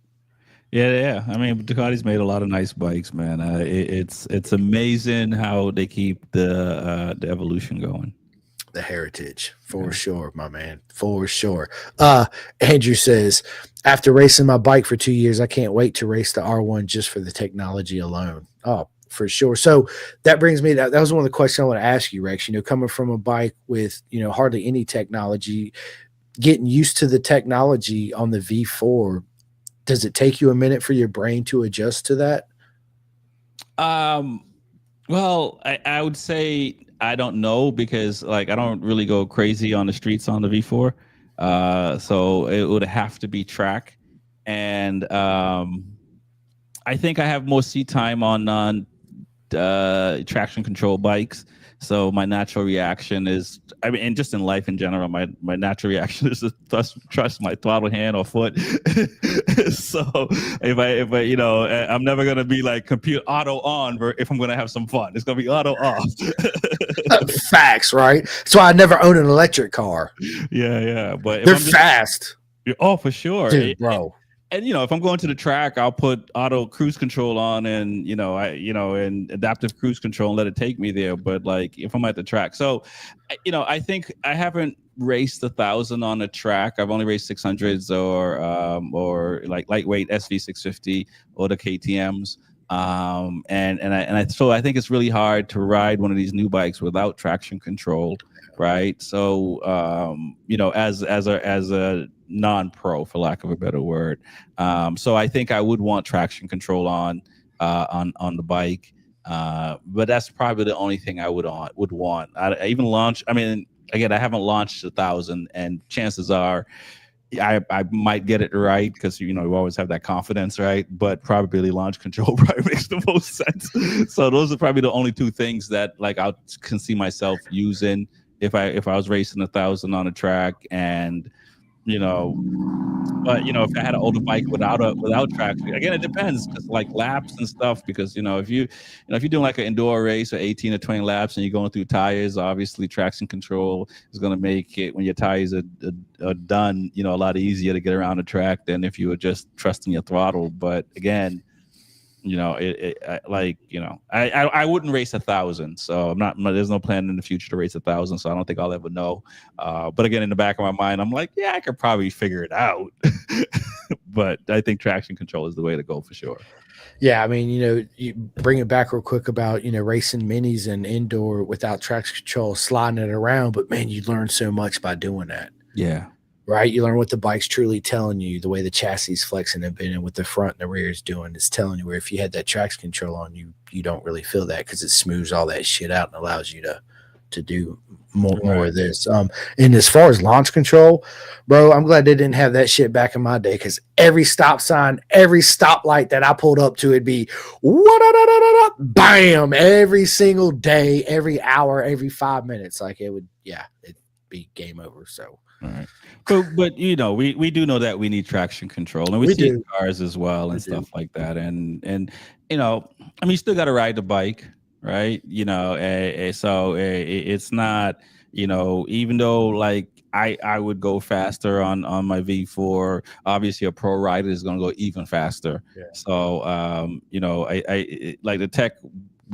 Yeah. I mean, Ducati's made a lot of nice bikes, man. It's amazing how they keep the evolution going. The heritage, for sure, my man, for sure. Andrew says, after racing my bike for 2 years, I can't wait to race the R1 just for the technology alone. Oh, for sure. So that brings me, that was one of the questions I want to ask you, Rex. Coming from a bike with, hardly any technology, getting used to the technology on the V4, does it take you a minute for your brain to adjust to that? Well, I would say I don't know, because like I don't really go crazy on the streets on the V4. So it would have to be track. And I think I have more seat time on traction control bikes. So my natural reaction is, I mean, and just in life in general, my natural reaction is to trust my throttle hand or foot. So if I, I'm never gonna be like compute auto on if I'm gonna have some fun. It's gonna be auto off. Facts, right? So I never own an electric car. Yeah. But they're fast. Oh, for sure, dude, bro. And if I'm going to the track, I'll put auto cruise control on, and and adaptive cruise control, and let it take me there. But like if I'm at the track, so I think I haven't raced 1,000 on a track. I've only raced 600s or like lightweight SV650 or the KTM's. So I think it's really hard to ride one of these new bikes without traction control, right? So as a non-pro, for lack of a better word, so I think I would want traction control on the bike, but that's probably the only thing I would want. I even launch. I mean, again, I haven't launched 1,000, and chances are I might get it right, because you always have that confidence, right? But probably launch control probably makes the most sense. So those are probably the only two things that like I can see myself using if I was racing 1,000 on a track. And but if I had an older bike without traction, again, it depends, because like laps and stuff, because if you're doing like an indoor race or 18 or 20 laps and you're going through tires, obviously traction control is going to make it, when your tires are done, a lot easier to get around the track than if you were just trusting your throttle. But again, I wouldn't race 1,000, so there's no plan in the future to race 1,000, so I don't think I'll ever know. But again, in the back of my mind, I'm like, yeah, I could probably figure it out. But I think traction control is the way to go for sure. Yeah, I mean, you bring it back real quick about racing minis and indoor without traction control, sliding it around, but man, you learn so much by doing that. Yeah. Right, you learn what the bike's truly telling you, the way the chassis is flexing and bending, what the front and the rear is doing is telling you. Where if you had that traction control on, you don't really feel that, because it smooths all that shit out and allows you to do more of this. And as far as launch control, bro, I'm glad they didn't have that shit back in my day, because every stop sign, every stoplight that I pulled up to, it'd be bam, every single day, every hour, every 5 minutes. Like it'd be game over. So. All right. But we do know that we need traction control, and we see in cars as well and stuff like that. And I mean, you still got to ride the bike, right? So it's not, even though like I would go faster on my V4, obviously a pro rider is going to go even faster. Yeah. So I like the tech,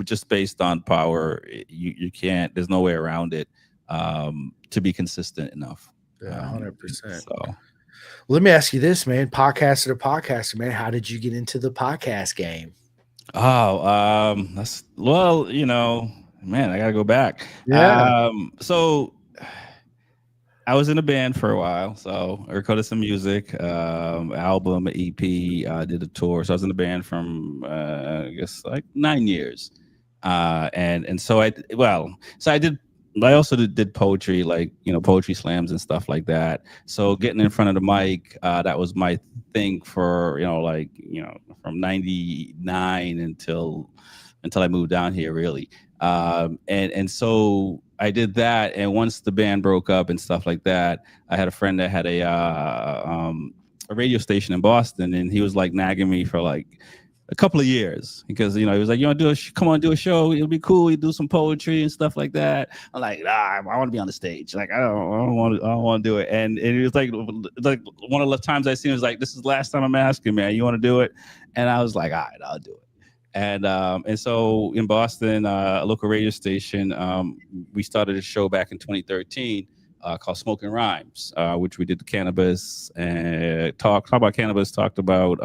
just based on power, you can't. There's no way around it to be consistent enough. Yeah, 100%. So, well, let me ask you this, man. Podcaster to podcaster, man. How did you get into the podcast game? Oh, man, I gotta go back. Yeah. So I was in a band for a while. So I recorded some music, album, EP. Did a tour. So I was in the band from I guess like 9 years. And so I did I also did poetry, like, poetry slams and stuff like that. So getting in front of the mic, that was my thing for, like, from 99 until I moved down here, really. And so I did that. And once the band broke up and stuff like that, I had a friend that had a radio station in Boston, and he was like nagging me for like a couple of years because he was like, "You want to come on, do a show? It'll be cool. You do some poetry and stuff like that." I'm like, "I want to be on the stage. Like, I don't want to do it." And it was like one of the times I seen it was like, "This is the last time I'm asking, man. You want to do it?" And I was like, "All right, I'll do it." And so in Boston, a local radio station, we started a show back in 2013 called Smoking Rhymes, which we did the cannabis and talked about cannabis, talked about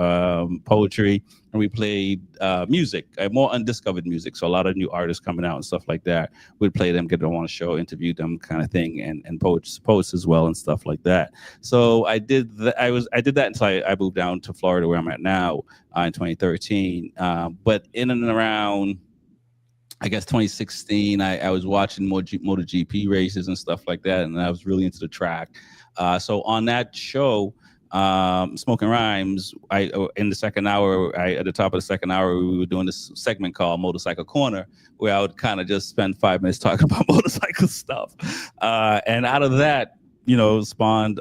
poetry, and we played music, more undiscovered music. So a lot of new artists coming out and stuff like that. We'd play them, get them on a show, interview them, kind of thing, and posts as well and stuff like that. So I did that. I did that until I moved down to Florida, where I'm at now, in 2013. But in and around, I guess, 2016, I was watching more MotoGP races and stuff like that, and I was really into the track. So on that show, Smoking Rhymes, in the second hour, at the top of the second hour, we were doing this segment called Motorcycle Corner, where I would kind of just spend 5 minutes talking about motorcycle stuff, and out of that, spawned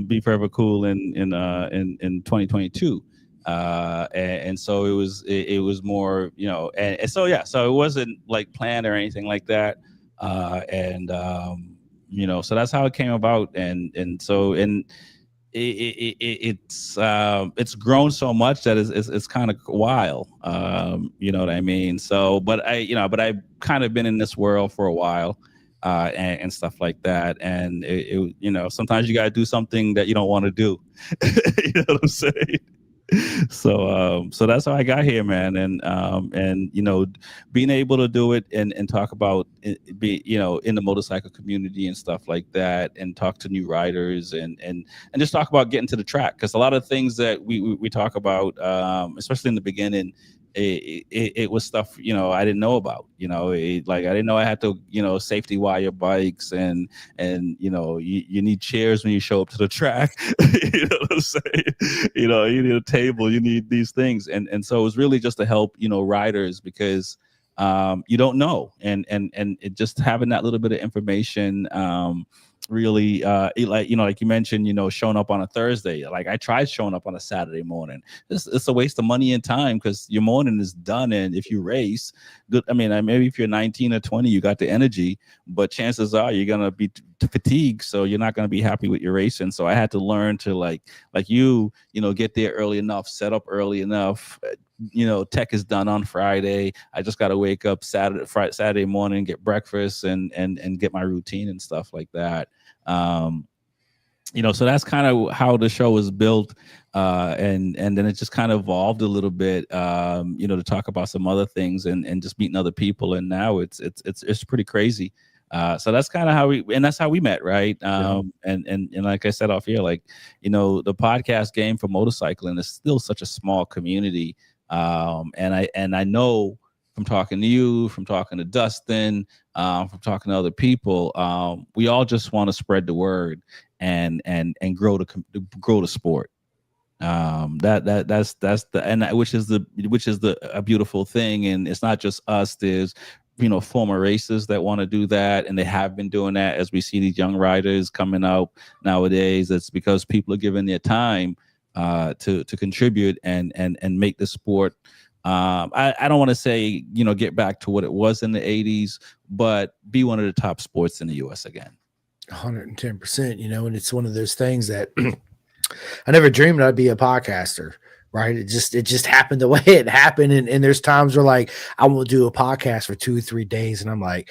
Be Forever Cool in 2022. And so it was more, and so yeah, so it wasn't like planned or anything like that. And so that's how it came about. And it's grown so much that it's kind of wild. You know what I mean? So, but I've kind of been in this world for a while. And stuff like that, and sometimes you got to do something that you don't want to do. You know what I'm saying? So that's how I got here, man. And being able to do it and talk about in the motorcycle community and stuff like that, and talk to new riders and just talk about getting to the track, because a lot of things that we talk about, especially in the beginning, it was stuff I didn't know about. Like, I didn't know I had to safety wire bikes, and you need chairs when you show up to the track. You know what I'm saying? You need a table, you need these things, and so it was really just to help riders, because you don't know, and it just having that little bit of information, really, like you mentioned, showing up on a Thursday. Like, I tried showing up on a Saturday morning. It's a waste of money and time, because your morning is done. And if you race good, I mean, maybe if you're 19 or 20, you got the energy, but chances are you're gonna be fatigued, so you're not gonna be happy with your racing. So I had to learn to like get there early enough, set up early enough. Tech is done on Friday. I just got to wake up Saturday morning, get breakfast, and get my routine and stuff like that. So that's kind of how the show was built, and then it just kind of evolved a little bit, to talk about some other things and just meeting other people. And now it's pretty crazy. So that's kind of that's how we met, right? And like I said off here, like, the podcast game for motorcycling is still such a small community. And I know from talking to you, from talking to Dustin, from talking to other people, we all just want to spread the word and grow the sport. That's which is a beautiful thing. And it's not just us. There's former racers that want to do that, and they have been doing that. As we see these young riders coming out nowadays, it's because people are giving their time to contribute and make the sport. I don't want to say get back to what it was in the 80s, but be one of the top sports in the U.S. again. 110%. And it's one of those things that I never dreamed I'd be a podcaster. Right. It just happened the way it happened. And there's times where, like, I will do a podcast for 2 or 3 days, and I'm like,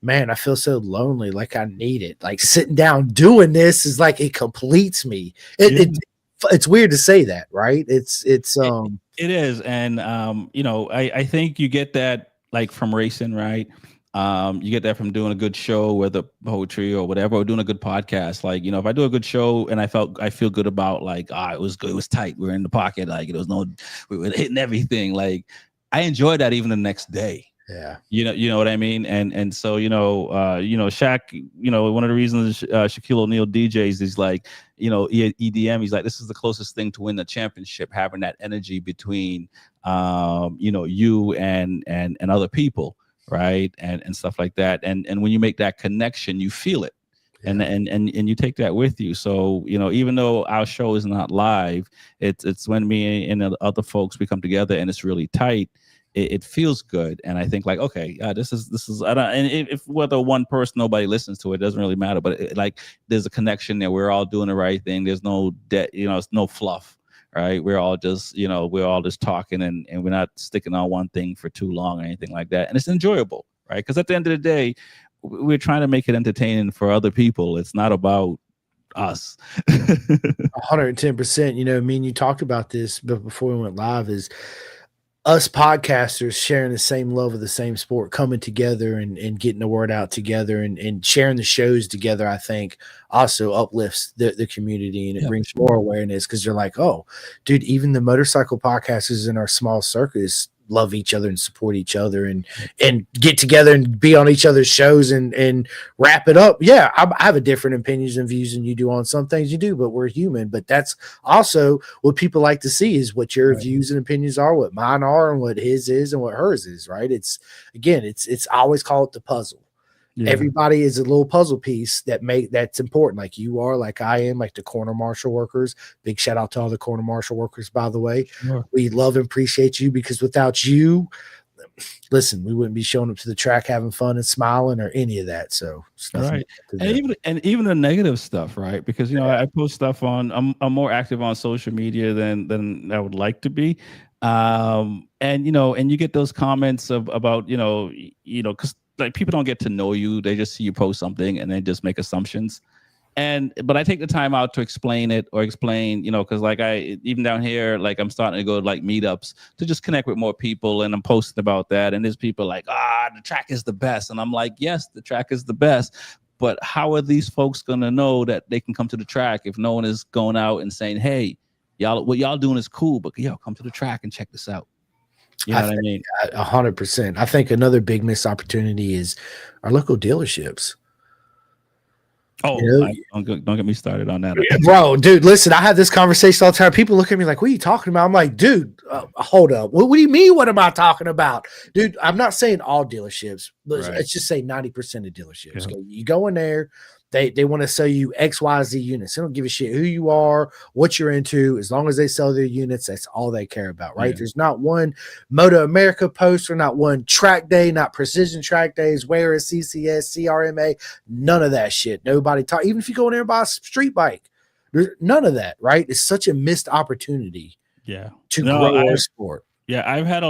man, I feel so lonely. Like, I need it. Like, sitting down doing this is like, it completes me. It's weird to say that, right? It is. And I think you get that, like, from racing, right? You get that from doing a good show, whether poetry or whatever, or doing a good podcast. Like, if I do a good show and I feel good about, like, it was good, it was tight, we were in the pocket, like, we were hitting everything. Like, I enjoy that even the next day. Yeah. You know what I mean? And so Shaq, one of the reasons Shaquille O'Neal DJs is like, EDM. He's like, this is the closest thing to win the championship, having that energy between, you and other people, right, and stuff like that. And when you make that connection, you feel it. And, Yeah. and you take that with you. So even though our show is not live, it's when me and the other folks we come together and it's really tight. It feels good, and I think like, okay, this is I don't, and if whether one person nobody listens to it, doesn't really matter. But like, there's a connection there. We're all doing the right thing. There's no debt, it's no fluff, right? We're all just talking, and we're not sticking on one thing for too long or anything like that. And it's enjoyable, right? Because at the end of the day, we're trying to make it entertaining for other people. It's not about us. 110%. Me and you talked about this before we went live, is us podcasters sharing the same love of the same sport, coming together and getting the word out together, and sharing the shows together, I think also uplifts the community, and it Yeah, for brings sure. more awareness, because you're like, oh, dude, even the motorcycle podcasters in our small circus love each other and support each other, and get together and be on each other's shows, and wrap it up. Yeah, I have a different opinions and views than you do on some things you do, but we're human. But that's also what people like to see, is what your Right. views and opinions are, what mine are, and what his is, and what hers is, right? It's I always call it the puzzle. Yeah. Everybody is a little puzzle piece that's important, like you are, like I am, like the corner marshal workers. Big shout out to all the corner marshal workers, by the way. Sure. We love and appreciate you, because without you, listen, we wouldn't be showing up to the track having fun and smiling or any of that. So it's nothing Right. to And them. even the negative stuff, right? Because I post stuff on I'm more active on social media than I would like to be. And you get those comments about, because like people don't get to know you. They just see you post something and they just make assumptions. But I take the time out to explain it, or explain, because like I even down here, like I'm starting to go to like meetups to just connect with more people, and I'm posting about that. And there's people like, the track is the best, and I'm like, yes, the track is the best. But how are these folks gonna know that they can come to the track if no one is going out and saying, hey, y'all, what y'all doing is cool, but come to the track and check this out. You I know what I think mean? 100%. I think another big missed opportunity is our local dealerships. You Oh, know, don't get me started on that. bro, dude, listen, I have this conversation all the time. People look at me like, what are you talking about? I'm like, dude, hold up. What do you mean? What am I talking about? Dude, I'm not saying all dealerships. Right. Let's just say 90% of dealerships. Yeah. Okay? You go in there, they want to sell you XYZ units. They don't give a shit who you are, what you're into. As long as they sell their units, that's all they care about, right? Yeah. There's not one Moto America poster, not one track day, not precision track days, where is CCS, CRMA, none of that shit. Nobody talk. Even if you go in there and buy a street bike, there's none of that, right? It's such a missed opportunity Yeah. to No, grow our sport. Yeah, I've had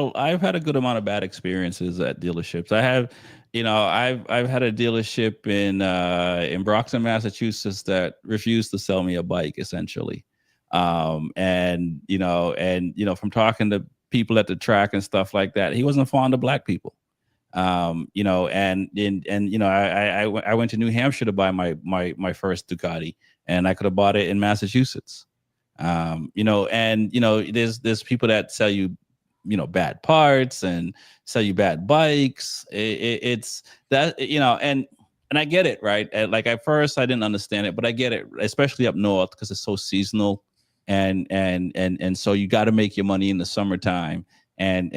a good amount of bad experiences at dealerships. I've had a dealership in Brockton, Massachusetts that refused to sell me a bike essentially. From talking to people at the track and stuff like that, he wasn't fond of black people. I went to New Hampshire to buy my first Ducati, and I could have bought it in Massachusetts. There's people that sell you, bad parts and sell you bad bikes. It's that, and I get it, right? Like at first I didn't understand it, but I get it, especially up north, because it's so seasonal, and so you got to make your money in the summertime. When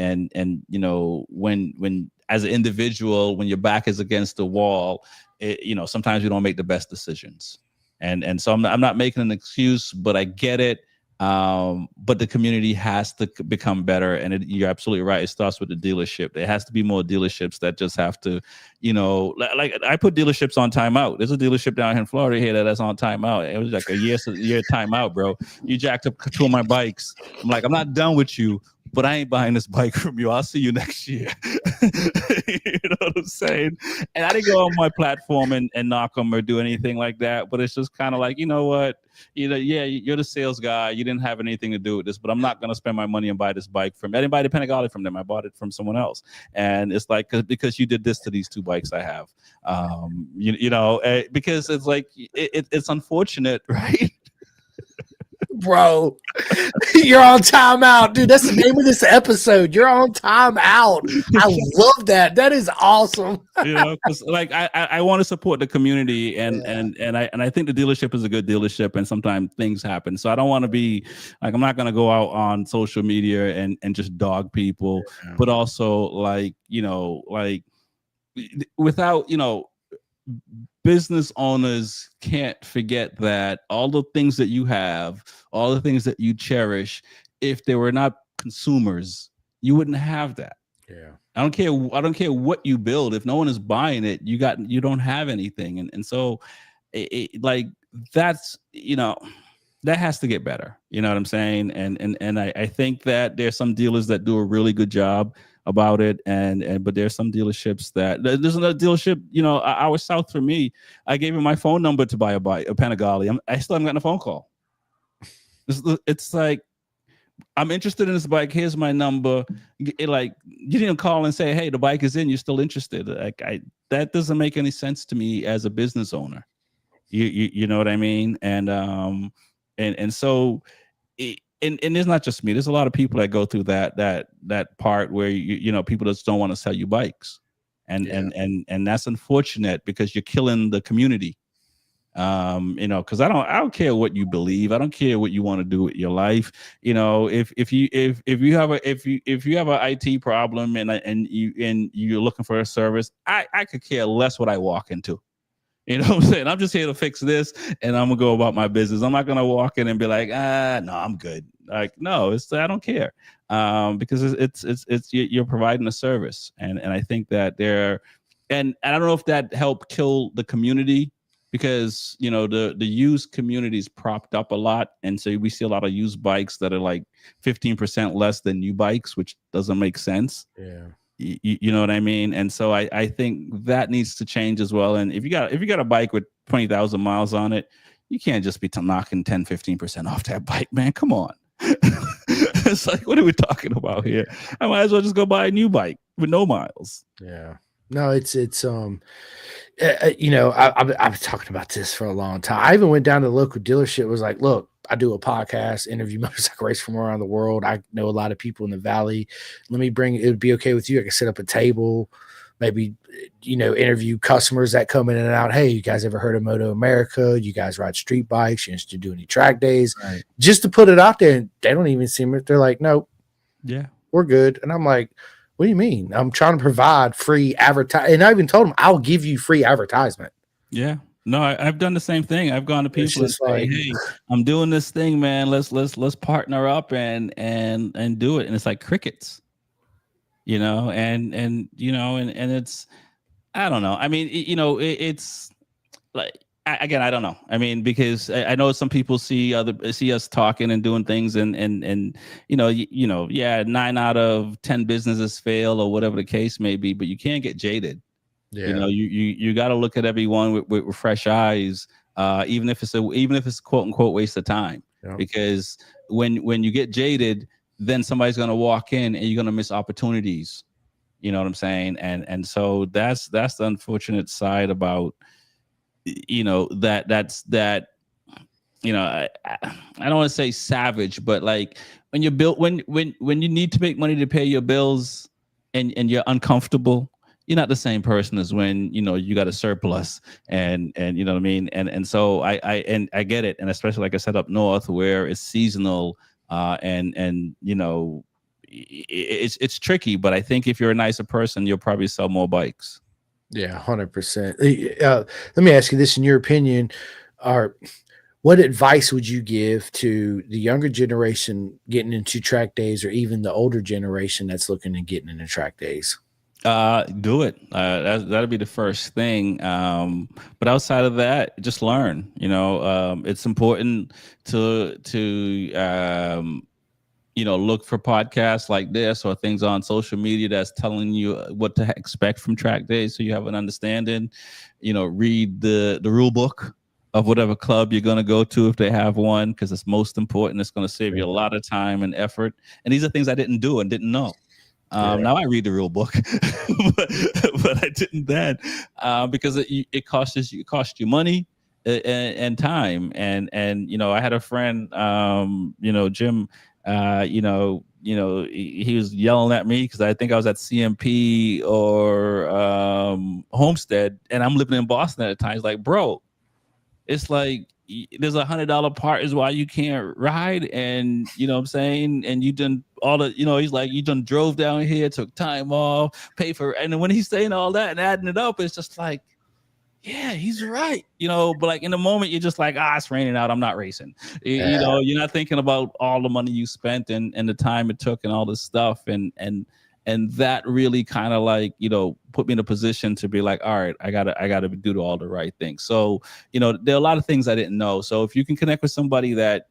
as an individual, when your back is against the wall, sometimes you don't make the best decisions. So I'm not making an excuse, but I get it. But the community has to become better, and you're absolutely right. It starts with the dealership. There has to be more dealerships that just have to, like I put dealerships on timeout. There's a dealership down here in Florida here that's on timeout. It was like a year timeout, bro. You jacked up two of my bikes. I'm like, I'm not done with you, but I ain't buying this bike from you. I'll see you next year. You know what I'm saying? And I didn't go on my platform and knock them or do anything like that. But it's just kind of like, you know what? Yeah, you're the sales guy. You didn't have anything to do with this, but I'm not going to spend my money and buy this bike from anybody. I didn't buy it from them. I bought it from someone else. And it's like, because you did this to these two bikes I have, because it's like, it's unfortunate, right? Bro, you're on timeout, dude. That's the name of this episode. You're on timeout. I love that. That is awesome. Because like I want to support the community, and Yeah. I think the dealership is a good dealership, and sometimes things happen. So I don't want to be like, I'm not going to go out on social media and just dog people, but also like, like without, business owners can't forget that all the things that you have, all the things that you cherish, if they were not consumers, you wouldn't have that. Yeah. I don't care what you build. If no one is buying it, you don't have anything. And so like that's, that has to get better. You know what I'm saying? And I think that there's some dealers that do a really good job about it, and but there's some dealerships that there's another dealership, I was south for me. I gave him my phone number to buy a Panigale. I still haven't gotten a phone call. It's like, I'm interested in this bike. Here's my number. Like, you didn't call and say, "Hey, the bike is in. You're still interested." Like, that doesn't make any sense to me as a business owner. You know what I mean? And so, and there's not just me. There's a lot of people that go through that part where people just don't want to sell you bikes, and that's unfortunate because you're killing the community. Because I don't care what you believe. I don't care what you want to do with your life. If you have an IT problem and you're looking for a service, I could care less what I walk into. You know what I'm saying? I'm just here to fix this, and I'm gonna go about my business. I'm not gonna walk in and be like, no, I'm good. Like, no, I don't care, because it's you're providing a service, and I think that and I don't know if that helped kill the community, because the used community is propped up a lot, and so we see a lot of used bikes that are like 15% less than new bikes, which doesn't make sense. Yeah. You know what I mean? And so I think that needs to change as well. And if you got a bike with 20,000 miles on it, you can't just be knocking 10-15% off that bike, man. Come on. It's like, what are we talking about here? I might as well just go buy a new bike with no miles. Yeah. No, it's I've been talking about this for a long time. I even went down to the local dealership, was like, look, I do a podcast, interview motorcycle race from around the world. I know a lot of people in the Valley. Let me it would be okay with you. I can set up a table, maybe, interview customers that come in and out. Hey, you guys ever heard of Moto America? You guys ride street bikes? You interested to do any track days? Right. Just to put it out there. And they don't even seem it. They're like, nope. Yeah, we're good. And I'm like, what do you mean? I'm trying to provide free advertising. And I even told them, I'll give you free advertisement. Yeah. No, I've done the same thing. I've gone to people and say, "Hey, I'm doing this thing, man. Let's partner up and do it." And it's like crickets, and it's, I don't know. I mean, it's like, again, I don't know. I mean, because I know some people see us talking and doing things, and yeah, 9 out of 10 businesses fail or whatever the case may be, but you can't get jaded. Yeah. You got to look at everyone with fresh eyes, even if it's a quote unquote waste of time. Yeah. Because when you get jaded, then somebody's going to walk in and you're going to miss opportunities. You know what I'm saying? And so that's the unfortunate side about, that's I don't want to say savage, but like when you you need to make money to pay your bills and you're uncomfortable, you're not the same person as when you got a surplus and you know what I mean. And so I get it, and especially like I said up north where it's seasonal, and it's tricky. But I think if you're a nicer person, you'll probably sell more bikes. Yeah, 100%. Let me ask you this: in your opinion, what advice would you give to the younger generation getting into track days, or even the older generation that's looking at getting into track days? Do it. That'll be the first thing. But outside of that, just learn. It's important to look for podcasts like this or things on social media that's telling you what to expect from track days, so you have an understanding. Read the rule book of whatever club you're going to go to if they have one, because it's most important. It's going to save you a lot of time and effort. And these are things I didn't do and didn't know. Now I read the rule book, but I didn't then, because it costs you money, and time. And I had a friend, Jim, he was yelling at me because I think I was at CMP or Homestead, and I'm living in Boston at the time. He's like, bro, it's like there's $100 part is why you can't ride, and you know what I'm saying, and you done all the, he's like, you done drove down here, took time off, pay for, and then when he's saying all that and adding it up, it's just like, yeah, he's right. But like in the moment, you're just like, it's raining out, I'm not racing. You're not thinking about all the money you spent and the time it took and all this stuff. And that really kind of like, put me in a position to be like, all right, I gotta do all the right things. So, there are a lot of things I didn't know. So if you can connect with somebody that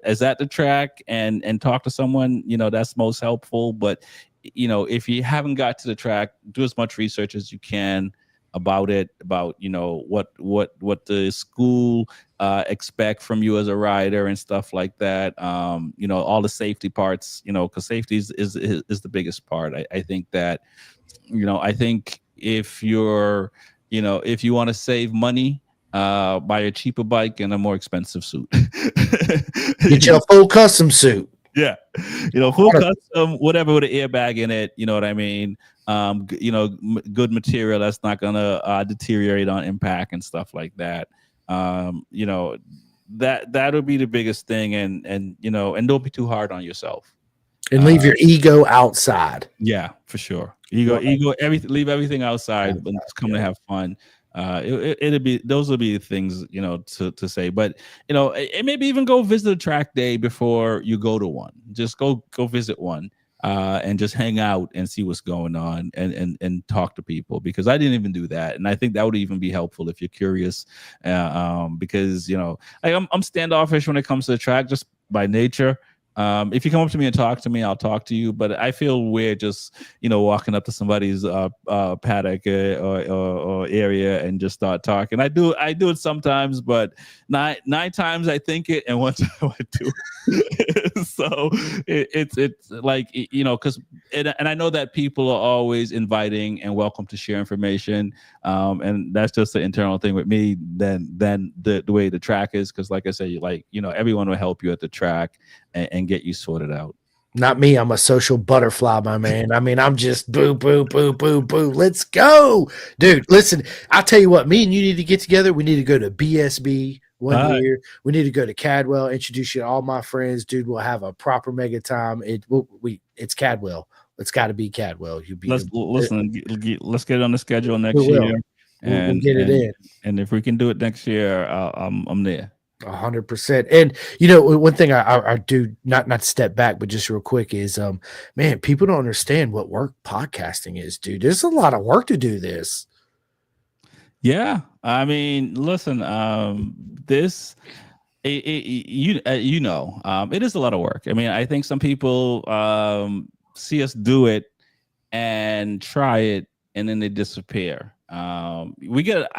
is at the track and talk to someone, that's most helpful. But if you haven't got to the track, do as much research as you can about it, about what the school expect from you as a rider and stuff like that. All the safety parts, because safety is the biggest part. I think that, I think if you're, if you want to save money, buy a cheaper bike and a more expensive suit. Get you a full custom suit. Yeah, full custom, whatever, with an airbag in it. You know what I mean? Good material that's not gonna deteriorate on impact and stuff like that. That would be the biggest thing, and don't be too hard on yourself. And leave your ego outside. Yeah, for sure. Ego, everything. Leave everything outside, but just come to have fun. It'll be, those will be the things to say. But and maybe even go visit a track day before you go to one. Just go visit one, and just hang out and see what's going on, and talk to people, because I didn't even do that, and I think that would even be helpful if you're curious, because I'm standoffish when it comes to the track just by nature. If you come up to me and talk to me, I'll talk to you. But I feel weird just walking up to somebody's paddock or area and just start talking. I do it sometimes, but nine times I think it, and one time I do it. So it's like, because and I know that people are always inviting and welcome to share information, and that's just the internal thing with me. Then the way the track is, because like I say, everyone will help you at the track and get you sorted out. Not me. I'm a social butterfly, my man. I mean, I'm just boo, boo, boo, boo, boo. Let's go. Dude, listen, I'll tell you what, me and you need to get together. We need to go to BSB one year. We need to go to Cadwell, introduce you to all my friends. Dude, we'll have a proper mega time. It's Cadwell. It's got to be Cadwell. Let's get it on the schedule next year. And we'll get it in. And if we can do it next year, I'm there. 100%. And one thing I do, not to step back, but just real quick, is man, people don't understand what work podcasting is, dude. There's a lot of work to do this. Yeah, I mean, listen, this it is a lot of work. I mean, I think some people see us do it and try it, and then they disappear. I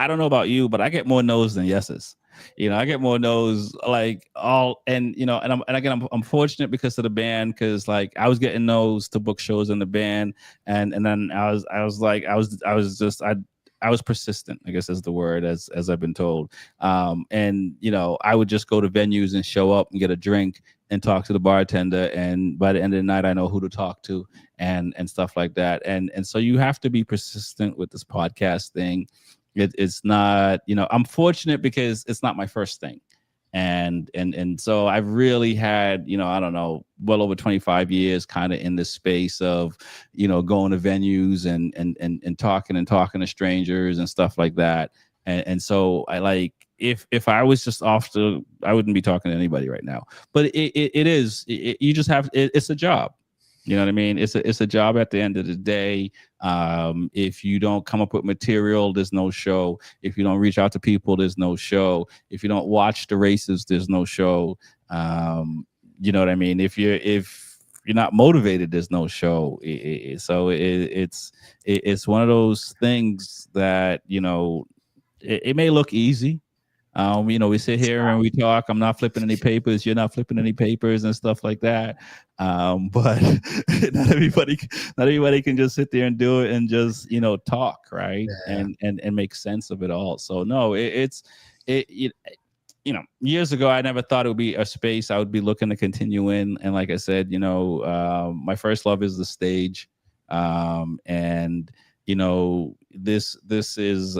don't know about you, but I get more no's than yeses. I get more no's, like all, and I'm fortunate because of the band, because like I was getting no's to book shows in the band, and then I was persistent, I guess is the word, as I've been told. And I would just go to venues and show up and get a drink and talk to the bartender, and by the end of the night I know who to talk to and stuff like that. And so you have to be persistent with this podcast thing. It's not, I'm fortunate because it's not my first thing. And so I've really had, I don't know, well over 25 years kind of in this space of, going to venues and talking to strangers and stuff like that. And so I like, if I was just off I wouldn't be talking to anybody right now. But you just have, it's a job. You know what I mean? It's a job at the end of the day. If you don't come up with material, there's no show. If you don't reach out to people, there's no show. If you don't watch the races, there's no show. You know what I mean? If you're not motivated, there's no show. So it's one of those things that it may look easy. We sit here and we talk. I'm not flipping any papers. You're not flipping any papers and stuff like that. But not everybody can just sit there and do it and just talk, right? Yeah. And make sense of it all. So no, it's it years ago, I never thought it would be a space I would be looking to continue in. And like I said, my first love is the stage. And this is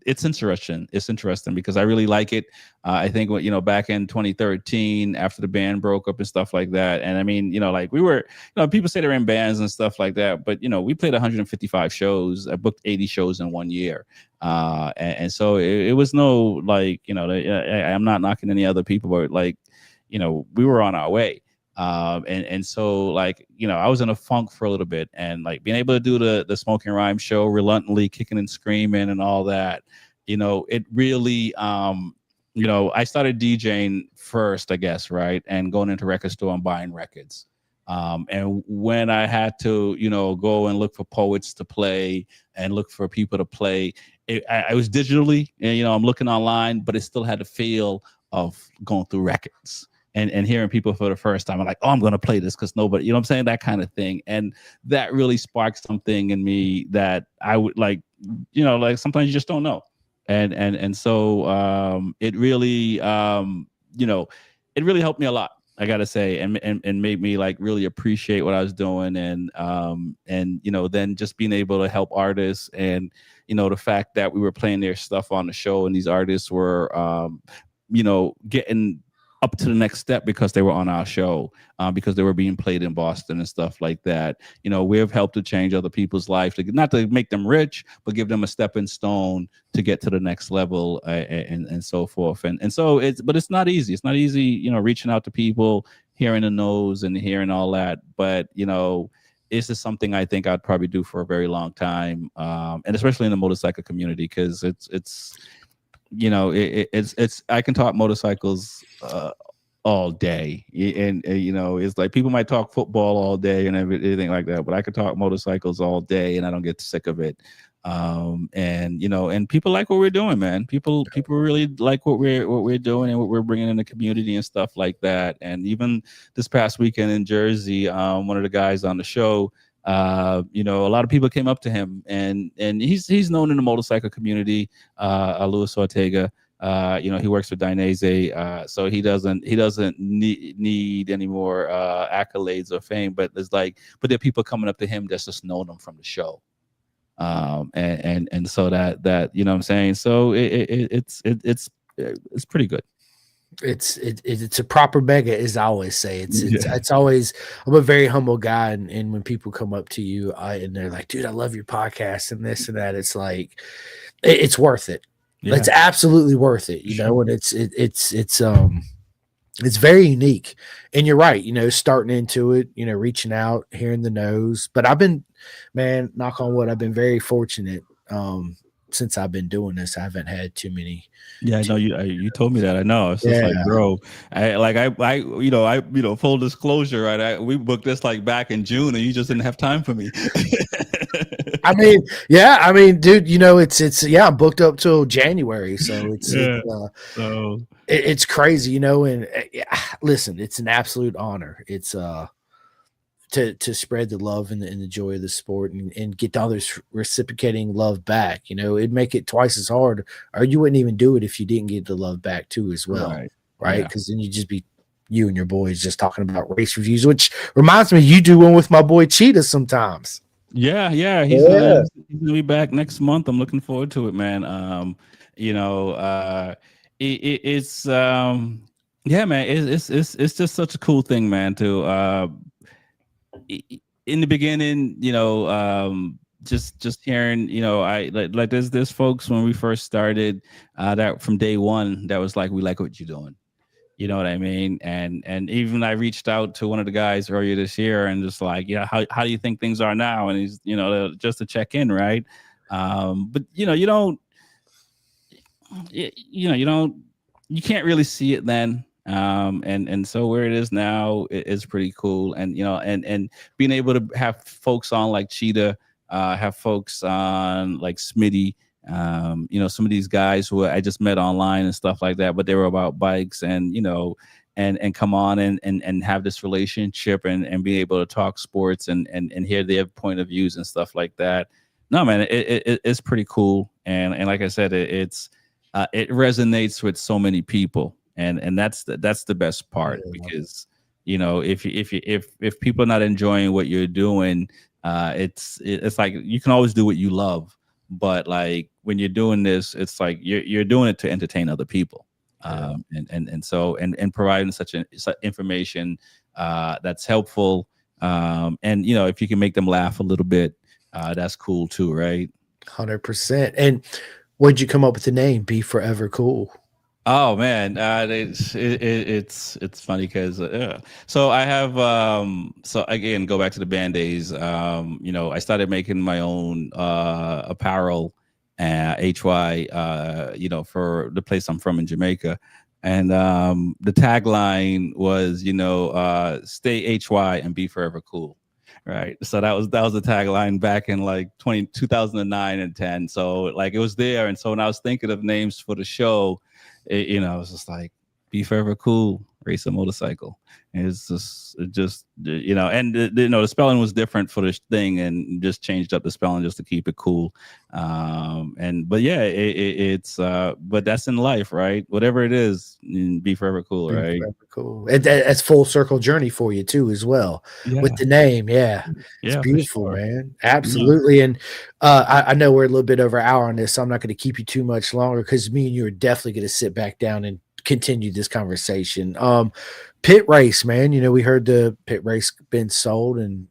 it's interesting. It's interesting because I really like it. I think back in 2013, after the band broke up and stuff like that. And I mean, like we were, people say they're in bands and stuff like that, but we played 155 shows. I booked 80 shows in 1 year. And so it was no, like, I'm not knocking any other people, but like, we were on our way. And so, like, I was in a funk for a little bit, and like being able to do the Smoking Rhyme show reluctantly, kicking and screaming and all that, it really, I started DJing first, I guess, right, and going into record store and buying records. And when I had to, go and look for poets to play and look for people to play, I was digitally, and I'm looking online, but it still had the feel of going through records. And hearing people for the first time, I'm like, oh, I'm going to play this because nobody, what I'm saying? That kind of thing. And that really sparked something in me that I would like, like sometimes you just don't know. And so it really, it really helped me a lot, I got to say, and made me like really appreciate what I was doing. And then just being able to help artists and, the fact that we were playing their stuff on the show and these artists were, getting up to the next step because they were on our show, because they were being played in Boston and stuff like that. We've helped to change other people's lives, not to make them rich, but give them a stepping stone to get to the next level, and so forth. And so it's not easy. It's not easy, reaching out to people, hearing the no's and hearing all that. But, this is something I think I'd probably do for a very long time. And especially in the motorcycle community, because it's I can talk motorcycles all day, and it's like people might talk football all day and everything like that, but I could talk motorcycles all day and I don't get sick of it. And people like what we're doing, man. People really like what we're doing and what we're bringing in the community and stuff like that. And even this past weekend in Jersey, one of the guys on the show, a lot of people came up to him, and he's known in the motorcycle community, Luis Ortega. He works for Dainese, so he doesn't need any more accolades or fame, but but there are people coming up to him that's just known him from the show. And so that what I'm saying, so it's pretty good. It's a proper mega, as I always say. It's always, I'm a very humble guy, and when people come up to you and they're like, dude, I love your podcast and this and that, it's like it's worth it. Yeah. It's absolutely worth it, and it's very unique. And you're right, starting into it, reaching out, hearing the no's. But I've been, man, knock on wood, I've been very fortunate. Since I've been doing this, I haven't had too many. Yeah, I know you told me that. I know. It's just like, bro, I full disclosure, right? We booked this like back in June, and you just didn't have time for me. I mean, dude, it's I'm booked up till January, so it's crazy, and listen, it's an absolute honor. It's to spread the love and the joy of the sport and get others reciprocating love back. Itd make it twice as hard, or you wouldn't even do it if you didn't get the love back too as well. Right? Because then you just be you and your boys just talking about race reviews, which reminds me, you do one with my boy Cheetah sometimes. Yeah. He's gonna be back next month. I'm looking forward to it, man. It's man, it's just such a cool thing, man, to in the beginning, just hearing, I like there's folks when we first started that from day one that was like, we like what you're doing. You know what I mean? And even I reached out to one of the guys earlier this year and just like, how do you think things are now? And he's, just to check in, right? But you can't really see it then. And so where it is now is pretty cool. And, and being able to have folks on like Cheetah, have folks on like Smitty, some of these guys who I just met online and stuff like that, but they were about bikes and, and come on and have this relationship and be able to talk sports and hear their point of views and stuff like that. No, man, it's pretty cool. And like I said, it's it resonates with so many people, and that's the best part Yeah, because if people are not enjoying what you're doing, it's like you can always do what you love, but like when you're doing this, it's like you're doing it to entertain other people, yeah. and providing such information that's helpful, and if you can make them laugh a little bit, that's cool too, right? 100%. And what'd you come up with the name Be Forever Cool? Oh man, it's funny because so I have so again go back to the band days. I started making my own apparel, HY, for the place I'm from in Jamaica, and the tagline was stay HY and be forever cool. Right. So that was the tagline back in like 2009 and 10. So like it was there. And so when I was thinking of names for the show, it was just like be forever cool, race a motorcycle. And and the spelling was different for this thing, and just changed up the spelling just to keep it cool. And but yeah, it's but that's in life, right? Whatever it is, be forever cool, Be right? Forever Cool. And that's full circle journey for you too, as well, with Yeah, the name. Yeah. It's yeah, for beautiful, sure. man. Yeah. Absolutely. And I know we're a little bit over an hour on this, so I'm not going to keep you too much longer because me and you are definitely going to sit back down and continue this conversation. Pit race, man. We heard the pit race been sold and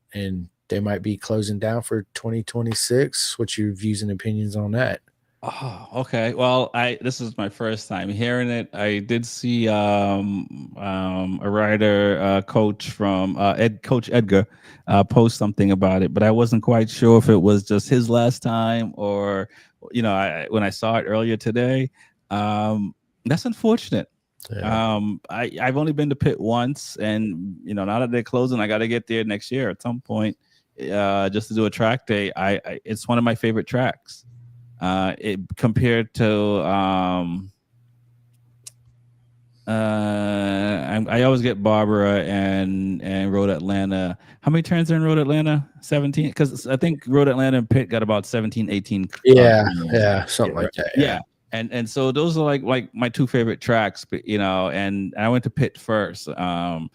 they might be closing down for 2026. What's your views and opinions on that? Oh, okay. Well, I this is my first time hearing it. I did see a writer coach from Coach Edgar post something about it, but I wasn't quite sure if it was just his last time or when I saw it earlier today. That's unfortunate. Yeah. I've only been to Pitt once, and now that they're closing, I got to get there next year at some point, just to do a track day. It's one of my favorite tracks. It compared to I always get Barbara and Road Atlanta. How many turns are in Road Atlanta? 17? Because I think Road Atlanta and Pitt got about 17, 18 Yeah. turns. Yeah. Yeah, Something right. like that. Yeah. Yeah. And so those are like my two favorite tracks, but and I went to Pitt first. And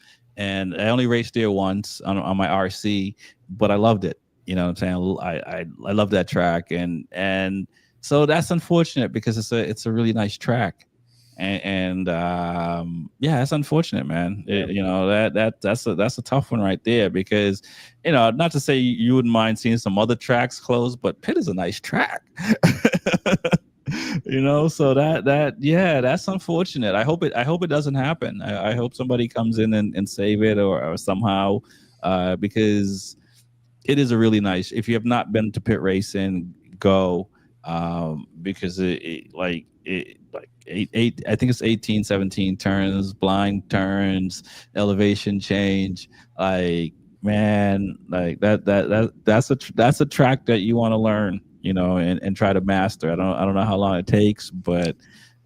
I only raced there once on my RC, but I loved it. You know what I'm saying? I love that track, and so that's unfortunate because it's a really nice track, and yeah, that's unfortunate, man. Yeah. That's a tough one right there because not to say you wouldn't mind seeing some other tracks close, but Pitt is a nice track. So that yeah, that's unfortunate. I hope it doesn't happen. I hope somebody comes in and save it, or somehow, because it is a really nice. If you have not been to pit racing, go, because like eight, I think it's 18, 17 turns, blind turns, elevation change. Like, man, like that's a track that you want to learn, and try to master. I don't know how long it takes, but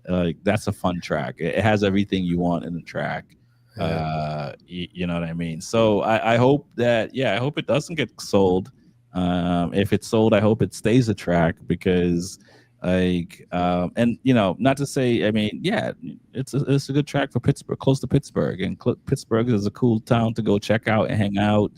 like that's a fun track. It has everything you want in the track. Yeah. You know what I mean? So I hope that, yeah, I hope it doesn't get sold. If it's sold, I hope it stays a track because and not to say, I mean, yeah, it's a good track for Pittsburgh, close to Pittsburgh, and Pittsburgh is a cool town to go check out and hang out,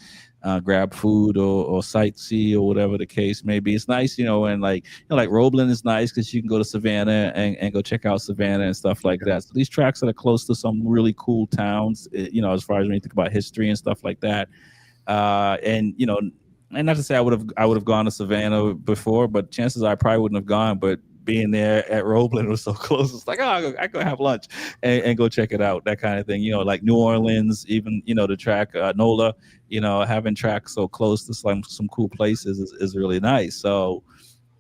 grab food or sightsee or whatever the case may be. It's nice, and like Roebling is nice because you can go to Savannah and go check out Savannah and stuff like that. So these tracks that are close to some really cool towns, as far as when you think about history and stuff like that, and and not to say I would have gone to Savannah before, but chances are I probably wouldn't have gone. But being there at Roebling was so close, it's like, oh, I go have lunch and go check it out, that kind of thing. Like New Orleans, even the track NOLA, having tracks so close to some cool places is really nice. So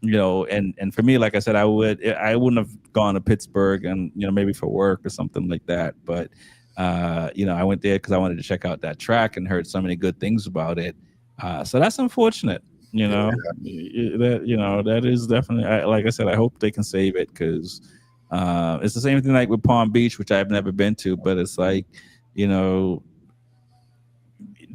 and for me, like I said, I wouldn't have gone to Pittsburgh, and maybe for work or something like that, but I went there because I wanted to check out that track and heard so many good things about it. So that's unfortunate. That is definitely, like I said, I hope they can save it because it's the same thing like with Palm Beach, which I've never been to, but it's like, you know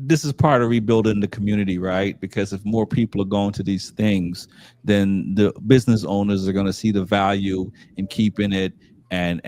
this is part of rebuilding the community, right? Because if more people are going to these things, then the business owners are going to see the value in keeping it and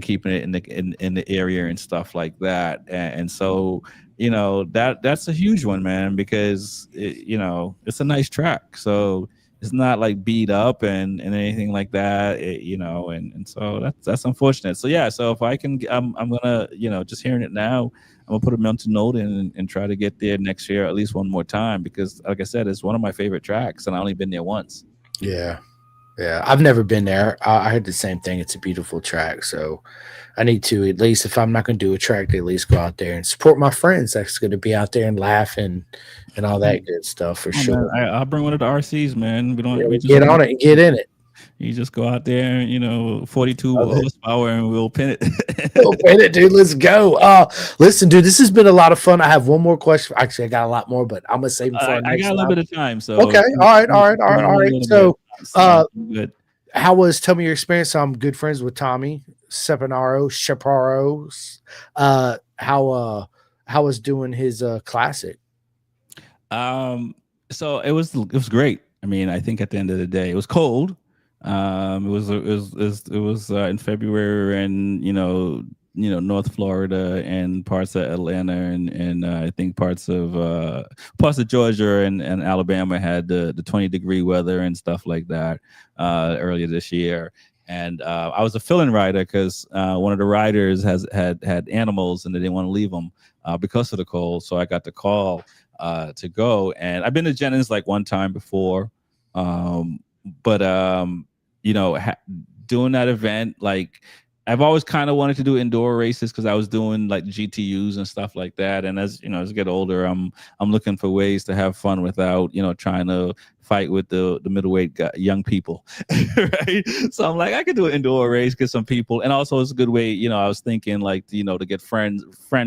keeping it in the area and stuff like that. And so, that's a huge one, man, because it's a nice track. So it's not like beat up and anything like that, and so that's unfortunate. So yeah, so if I can, I'm gonna, just hearing it now, I'm gonna put a mental note in and try to get there next year at least one more time, because like I said, it's one of my favorite tracks and I only been there once. Yeah. Yeah. I've never been there. I heard the same thing. It's a beautiful track. So I need to, at least if I'm not going to do a track, to at least go out there and support my friends that's going to be out there and laugh and all that good stuff for Oh man, sure. I'll bring one of the RCs, man. We don't. Yeah, We just get on it and get in it. you just go out there, 42 Love it. horsepower, and we'll pin We'll it. pin it, dude. Let's go. Listen, dude, this has been a lot of fun. I have one more question. Actually, I got a lot more, but I'm gonna save them for our I next got a little time. bit of time, so Okay. All right. All right. All right. All a right. little bit. So, uh, I'm good. how was? Tell me your experience. I'm good friends with Tommy Sepanaro Chaparros. How was doing his classic? Um, so it was great. I mean, I think at the end of the day, it was cold. It was in February, and North Florida and parts of Atlanta, and I think parts of Georgia and Alabama had the 20-degree weather and stuff like that earlier this year. And I was a fill-in rider because one of the riders had animals and they didn't want to leave them because of the cold. So I got the call to go, and I've been to Jennings like one time before, but doing that event, like I've always kind of wanted to do indoor races because I was doing like GTUs and stuff like that. And as I get older, I'm looking for ways to have fun without trying to fight with the middleweight young people, right? So I'm like, I could do an indoor race, get some people, and also it's a good way. I was thinking like to get friend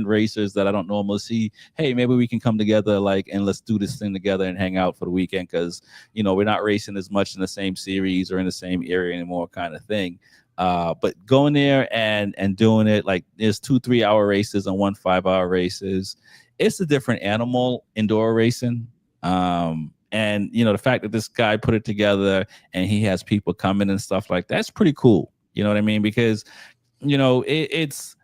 racers that I don't normally see. Hey, maybe we can come together, like, and let's do this thing together and hang out for the weekend, because we're not racing as much in the same series or in the same area anymore, kind of thing. But going there and doing it, like there's 2 3 hour races and 1 5 hour races. It's a different animal, indoor racing. And the fact that this guy put it together and he has people coming and stuff like that's pretty cool. You know what I mean? Because it's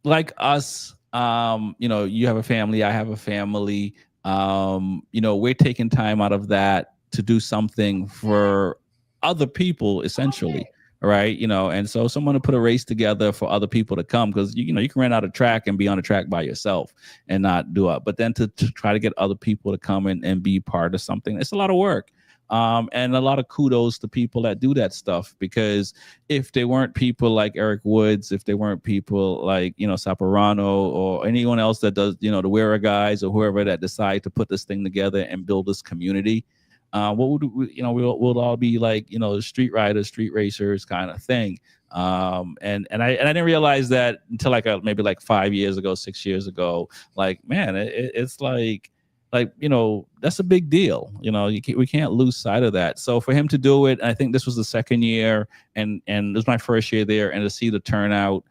like us. You have a family, I have a family. We're taking time out of that to do something for other people, essentially, right? And so someone to put a race together for other people to come, because you can rent out a track and be on a track by yourself and not do it, but then to try to get other people to come in and be part of something, it's a lot of work. And a lot of kudos to people that do that stuff, because if they weren't people like Eric Woods, if they weren't people like Saporano or anyone else that does the Wearer guys or whoever that decide to put this thing together and build this community, what would we'll all be like, street riders, street racers kind of thing. And I didn't realize that until like maybe like 5 years ago, 6 years ago. Like, man, it's like that's a big deal. We can't lose sight of that. So for him to do it, and I think this was the second year, and it was my first year there, and to see the turnout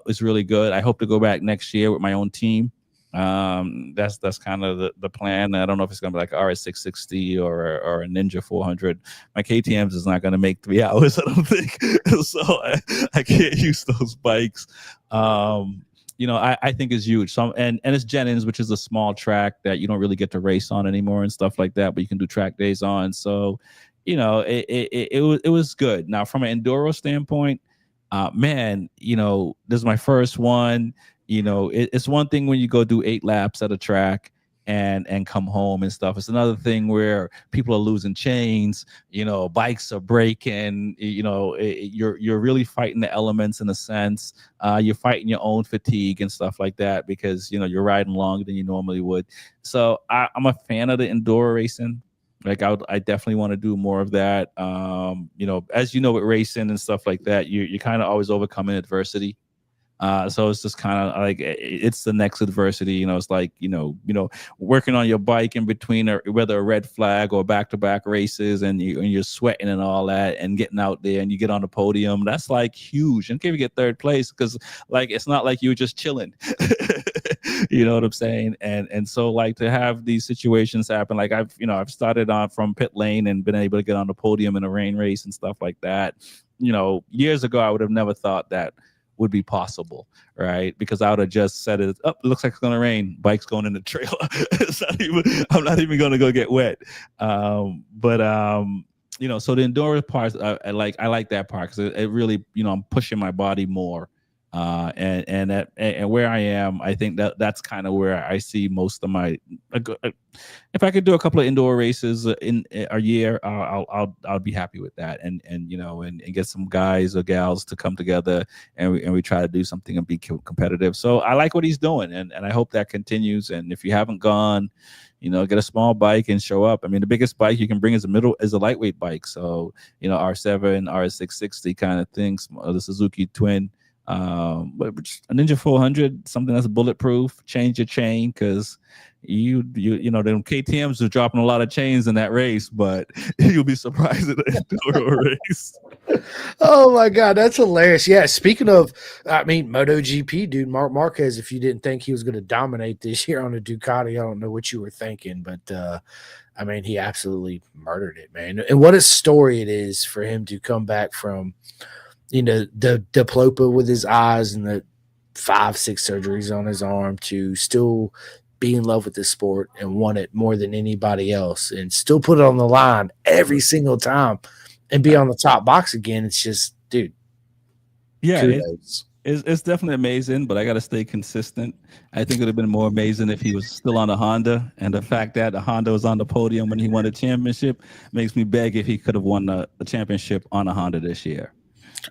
is really good. I hope to go back next year with my own team. That's kind of the plan. I don't know if it's gonna be like RS 660 or a Ninja 400. My KTM's is not gonna make 3 hours, I don't think. So I can't use those bikes. I think is huge. So and it's Jennings, which is a small track that you don't really get to race on anymore and stuff like that, but you can do track days on. So it was good. Now from an enduro standpoint, man, this is my first one. It's one thing when you go do 8 laps at a track and come home and stuff. It's another thing where people are losing chains, bikes are breaking, you're really fighting the elements in a sense. You're fighting your own fatigue and stuff like that, because you're riding longer than you normally would. So I'm a fan of the indoor racing. Like I definitely want to do more of that. As with racing and stuff like that, you're kind of always overcoming adversity. So it's just kind of like it's the next adversity. It's like working on your bike in between whether a red flag or back-to-back races, and you're sweating and all that, and getting out there and you get on the podium. That's like huge. And can you get third place, because like it's not like you're just chilling. You know what I'm saying? And so like to have these situations happen, like I've started on from pit lane and been able to get on the podium in a rain race and stuff like that. Years ago I would have never thought that would be possible, right? Because I would have just said it up. It looks like it's gonna rain. Bike's going in the trailer. I'm not even gonna go get wet. But so the endurance part, I like that part because it really, I'm pushing my body more. And where I am, I think that's kind of where I see most of my. If I could do a couple of indoor races in a year, I'll be happy with that, and get some guys or gals to come together and we try to do something and be competitive. So I like what he's doing, and I hope that continues. And if you haven't gone, get a small bike and show up. I mean, the biggest bike you can bring is a lightweight bike. So R7, R660 kind of things, the Suzuki Twin. But a Ninja 400, something that's bulletproof. Change your chain because them KTM's are dropping a lot of chains in that race, but you'll be surprised at the enduro race. Oh my god, that's hilarious. Yeah, speaking of, I mean, MotoGP, dude, Mark Marquez, if you didn't think he was going to dominate this year on a Ducati, I don't know what you were thinking, but I mean, he absolutely murdered it, man. And what a story it is for him to come back from, the diploma with his eyes and the 5-6 surgeries on his arm to still be in love with this sport and want it more than anybody else and still put it on the line every single time and be on the top box again. It's just, dude, Yeah, kudos. it's definitely amazing, but I got to stay consistent. I think it would have been more amazing if he was still on a Honda, and the fact that the Honda was on the podium when he won the championship makes me beg if he could have won the championship on a Honda this year.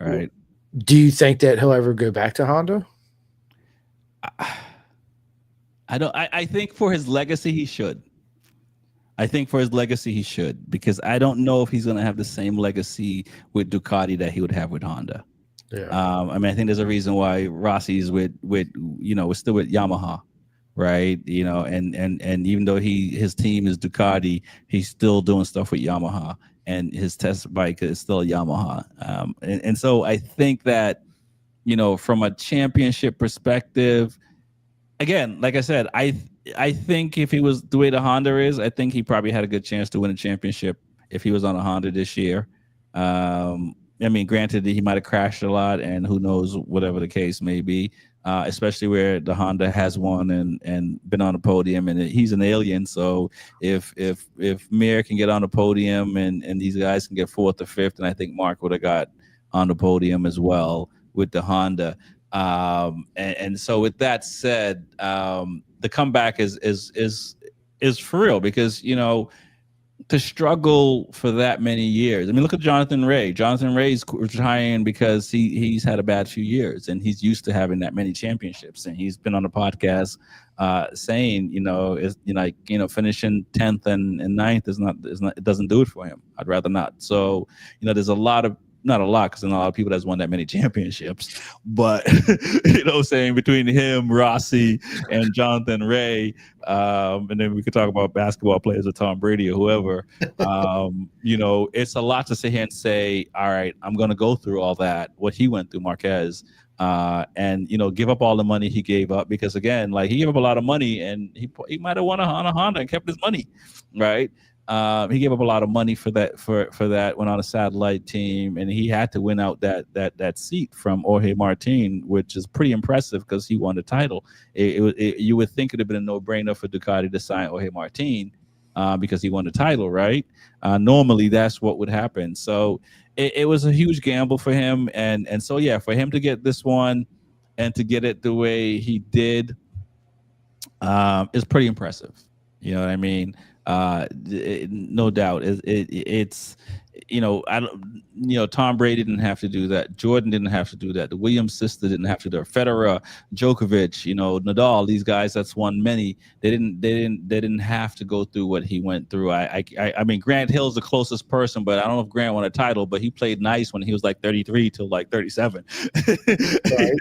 All right. Do you think that he'll ever go back to Honda? I don't. I think for his legacy, he should. I think for his legacy, he should, because I don't know if he's going to have the same legacy with Ducati that he would have with Honda. Yeah. I mean, I think there's a reason why Rossi's with still with Yamaha, right? And even though his team is Ducati, he's still doing stuff with Yamaha, and his test bike is still a Yamaha. And so I think that, from a championship perspective, again, like I said, I think if he was the way the Honda is, I think he probably had a good chance to win a championship if he was on a Honda this year. I mean, granted, he might have crashed a lot, and who knows, whatever the case may be, especially where the Honda has won and been on the podium, and he's an alien. So if Mir can get on the podium and these guys can get fourth or fifth, and I think Mark would have got on the podium as well with the Honda. And so with that said, the comeback is for real, because to struggle for that many years. I mean, look at Jonathan Ray. Jonathan Ray's retiring because he's had a bad few years, and he's used to having that many championships. And he's been on the podcast saying, finishing 10th and 9th is not it doesn't do it for him. I'd rather not. So, there's not a lot, because not a lot of people that's won that many championships, but saying between him, Rossi, and Jonathan Ray, and then we could talk about basketball players or Tom Brady or whoever. It's a lot to sit here and say, all right, I'm going to go through all that, what he went through, Marquez, and give up all the money he gave up, because again, like, he gave up a lot of money, and he might have won on a Honda and kept his money, right? He gave up a lot of money for that, went on a satellite team, and he had to win out that seat from Jorge Martin, which is pretty impressive because he won the title. You would think it would have been a no-brainer for Ducati to sign Jorge Martin because he won the title, right? Normally, that's what would happen. So it was a huge gamble for him, and so yeah, for him to get this one and to get it the way he did is pretty impressive. You know what I mean? No doubt. It's I don't, Tom Brady didn't have to do that. Jordan didn't have to do that. The Williams sister didn't have to do it. Federer, Djokovic, Nadal, these guys that's won many. They didn't have to go through what he went through. I mean, Grant Hill's the closest person, but I don't know if Grant won a title, but he played nice when he was like 33 till like 37. Right.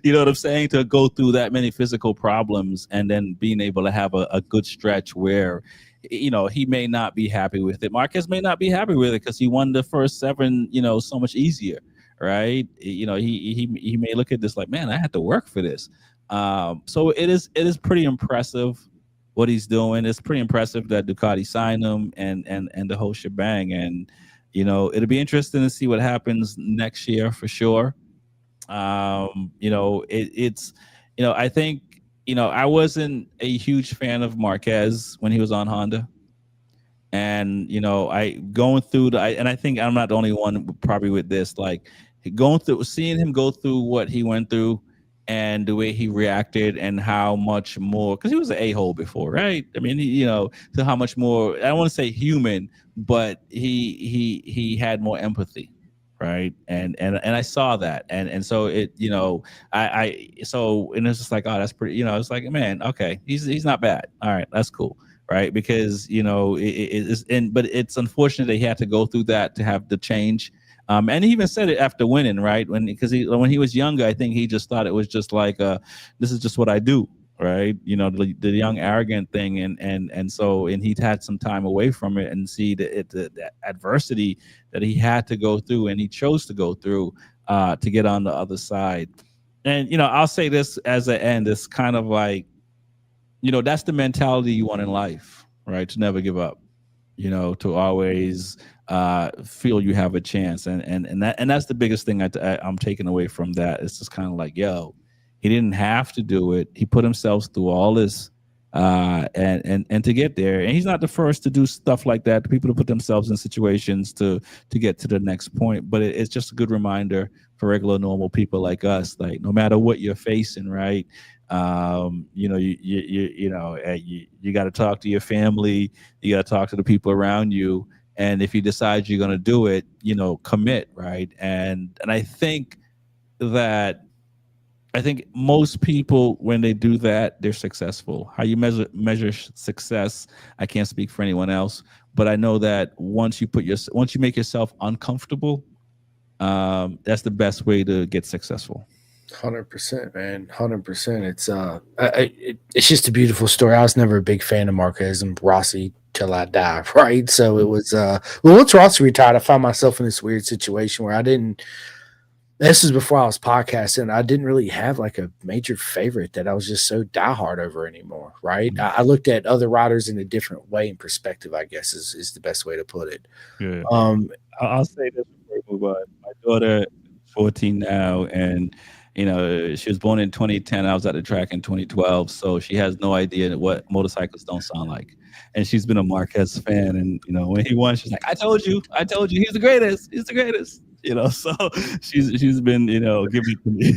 You know what I'm saying? To go through that many physical problems and then being able to have a good stretch where, he may not be happy with it. Marquez may not be happy with it because he won the first 7, so much easier, right? He may look at this like, man, I had to work for this. So it is pretty impressive what he's doing. It's pretty impressive that Ducati signed him and the whole shebang. And it'll be interesting to see what happens next year for sure. It's I think I wasn't a huge fan of Marquez when he was on Honda. And I going through and I think I'm not the only one probably with this, like going through seeing him go through what he went through and the way he reacted and how much more, because he was an a-hole before, right? I mean, so how much more, I don't want to say human, but he had more empathy, right? And I saw that, and so and it's just like, oh, that's pretty, it's like, man, okay, he's not bad, all right, that's cool, right? Because it is, and but it's unfortunate that he had to go through that to have the change. And he even said it after winning, right? When he was younger, I think he just thought it was just like, this is just what I do, right? The young arrogant thing, and he'd had some time away from it and see the adversity that he had to go through, and he chose to go through to get on the other side. And I'll say this as an end: it's kind of like, that's the mentality you want in life, right? To never give up, to always feel you have a chance, and that's the biggest thing I'm taking away from that. It's just kind of like, yo, he didn't have to do it. He put himself through all this, and to get there. And he's not the first to do stuff like that. People to put themselves in situations to get to the next point. But it's just a good reminder for regular, normal people like us. Like, no matter what you're facing, right? You got to talk to your family. You got to talk to the people around you. And if you decide you're going to do it, commit, right? And that I think most people, when they do that, they're successful. How you measure success, I can't speak for anyone else, but I know that once you make yourself uncomfortable, that's the best way to get successful. 100%, man. 100%. It's just a beautiful story. I was never a big fan of Marquez and Rossi till I die, right? So it was well, once Rossi retired, I found myself in this weird situation where I didn't. This was before I was podcasting. I didn't really have like a major favorite that I was just so diehard over anymore, right? I looked at other riders in a different way and perspective, I guess is the best way to put it. Yeah. Um, I'll say this before we move on. My daughter is 14 now, and she was born in 2010. I was at the track in 2012, so she has no idea what motorcycles don't sound like. And she's been a Marquez fan, and when he won, she's like, I told you, he's the greatest, So she's been giving it to me.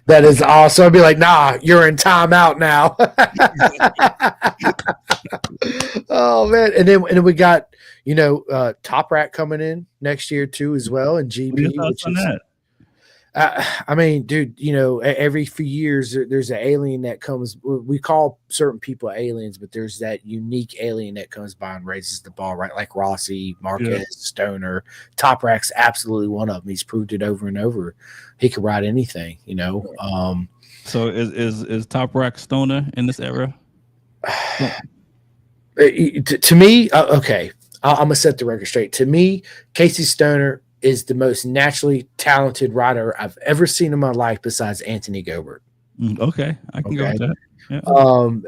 That is awesome. I'd be like, nah, you're in timeout now. Oh man. And then we got, Top Rat coming in next year too as well, and What are your GB, thoughts which on is that? I mean, dude, every few years there's an alien that comes. We call certain people aliens, but there's that unique alien that comes by and raises the bar, right? Like Rossi, Marquez, Yeah. Stoner. Top Rack's absolutely one of them. He's proved it over and over. He could ride anything, So is Top Rack Stoner in this era? To me, okay, I'm gonna set the record straight. To me, Casey Stoner is the most naturally talented rider I've ever seen in my life, besides Anthony Gobert. Okay, I can go with that. Yeah.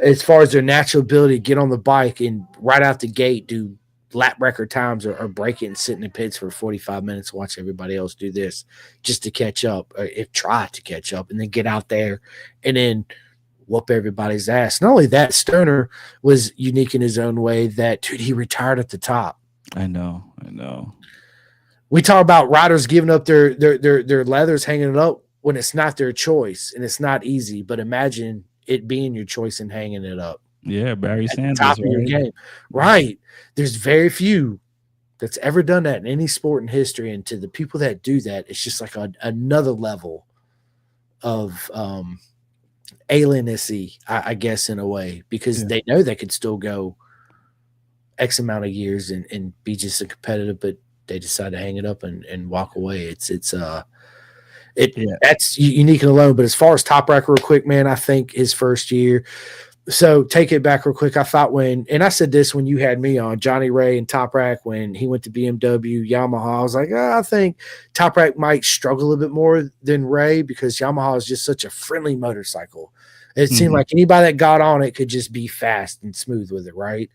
As far as their natural ability to get on the bike and right out the gate do lap record times, or break it and sit in the pits for 45 minutes, watch everybody else do this just to catch up, or try to catch up, and then get out there and then whoop everybody's ass. Not only that, Stoner was unique in his own way that, dude, he retired at the top. I know. We talk about riders giving up their leathers, hanging it up when it's not their choice and it's not easy. But imagine it being your choice and hanging it up. Yeah, Barry Sanders, top of your game, right? There's very few that's ever done that in any sport in history, and to the people that do that, it's just like another level of alienacy, I guess, in a way, because they know they could still go X amount of years and be just a competitive, but they decide to hang it up and walk away. That's unique and alone. But as far as Top Rack, real quick, man, I think his first year, So take it back real quick. I thought and I said this when you had me on Johnny Ray and Top Rack when he went to BMW, Yamaha. I was like, I think Top Rack might struggle a little bit more than Ray because Yamaha is just such a friendly motorcycle. It seemed Mhm. like anybody that got on it could just be fast and smooth with it, right?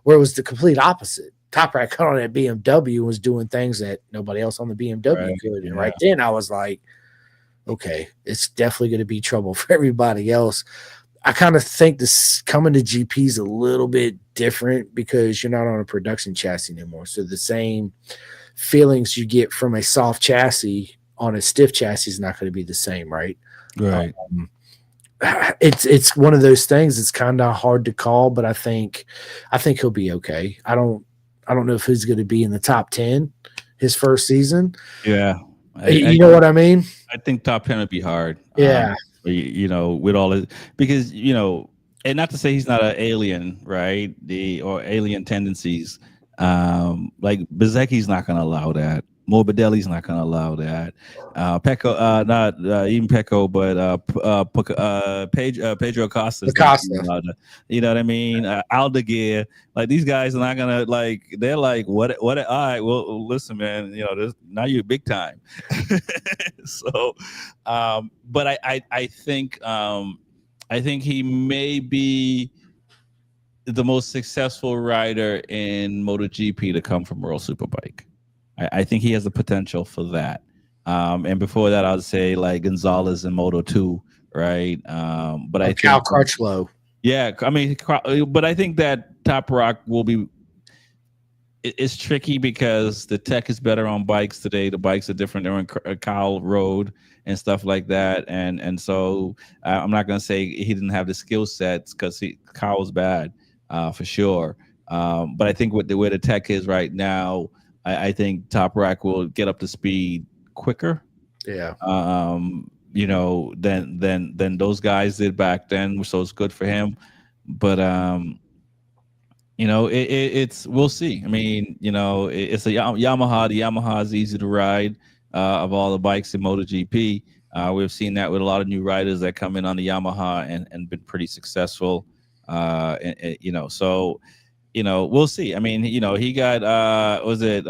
Where it was the complete opposite. Top Rack got on at BMW and was doing things that nobody else on the BMW Right. could. And Yeah. right then I was like, okay, it's definitely going to be trouble for everybody else. I kind of think this coming to GP is a little bit different because you're not on a production chassis anymore. So the same feelings you get from a soft chassis on a stiff chassis is not going to be the same, right? Right. Um, it's one of those things. It's kind of hard to call, but I think he'll be okay. I don't know if he's going to be in the top 10 his first season. Yeah. You know what I mean? I think top 10 would be hard. Yeah, With all his, because, and not to say he's not an alien, right? Or alien tendencies. Like Bezecchi's not going to allow that. Morbidelli's not going to allow that. Pecco, not even Pecco, but Pedro Costa's not going to Acosta. allow that. You know what I mean? Aldeguer, like these guys are not going to like. They're like, what? All right, well, listen, man. Now you're big time. So, but I think he may be the most successful rider in MotoGP to come from World Superbike. I think he has the potential for that. And before that, I'd say like Gonzalez in Moto 2, right? But I Cal think, Crutchlow. yeah, I mean, but I think that Top Rock will be. It's tricky because the tech is better on bikes today. The bikes are different. They're on Kyle Road and stuff like that. And so I'm not going to say he didn't have the skill sets because Kyle's bad for sure. But I think with where the tech is right now, I think Top Rack will get up to speed quicker. Yeah. Than those guys did back then. So it's good for him. But it's we'll see. I mean, it's a Yamaha. The Yamaha is easy to ride of all the bikes in MotoGP. We've seen that with a lot of new riders that come in on the Yamaha and been pretty successful. So we'll see. I mean, he got was it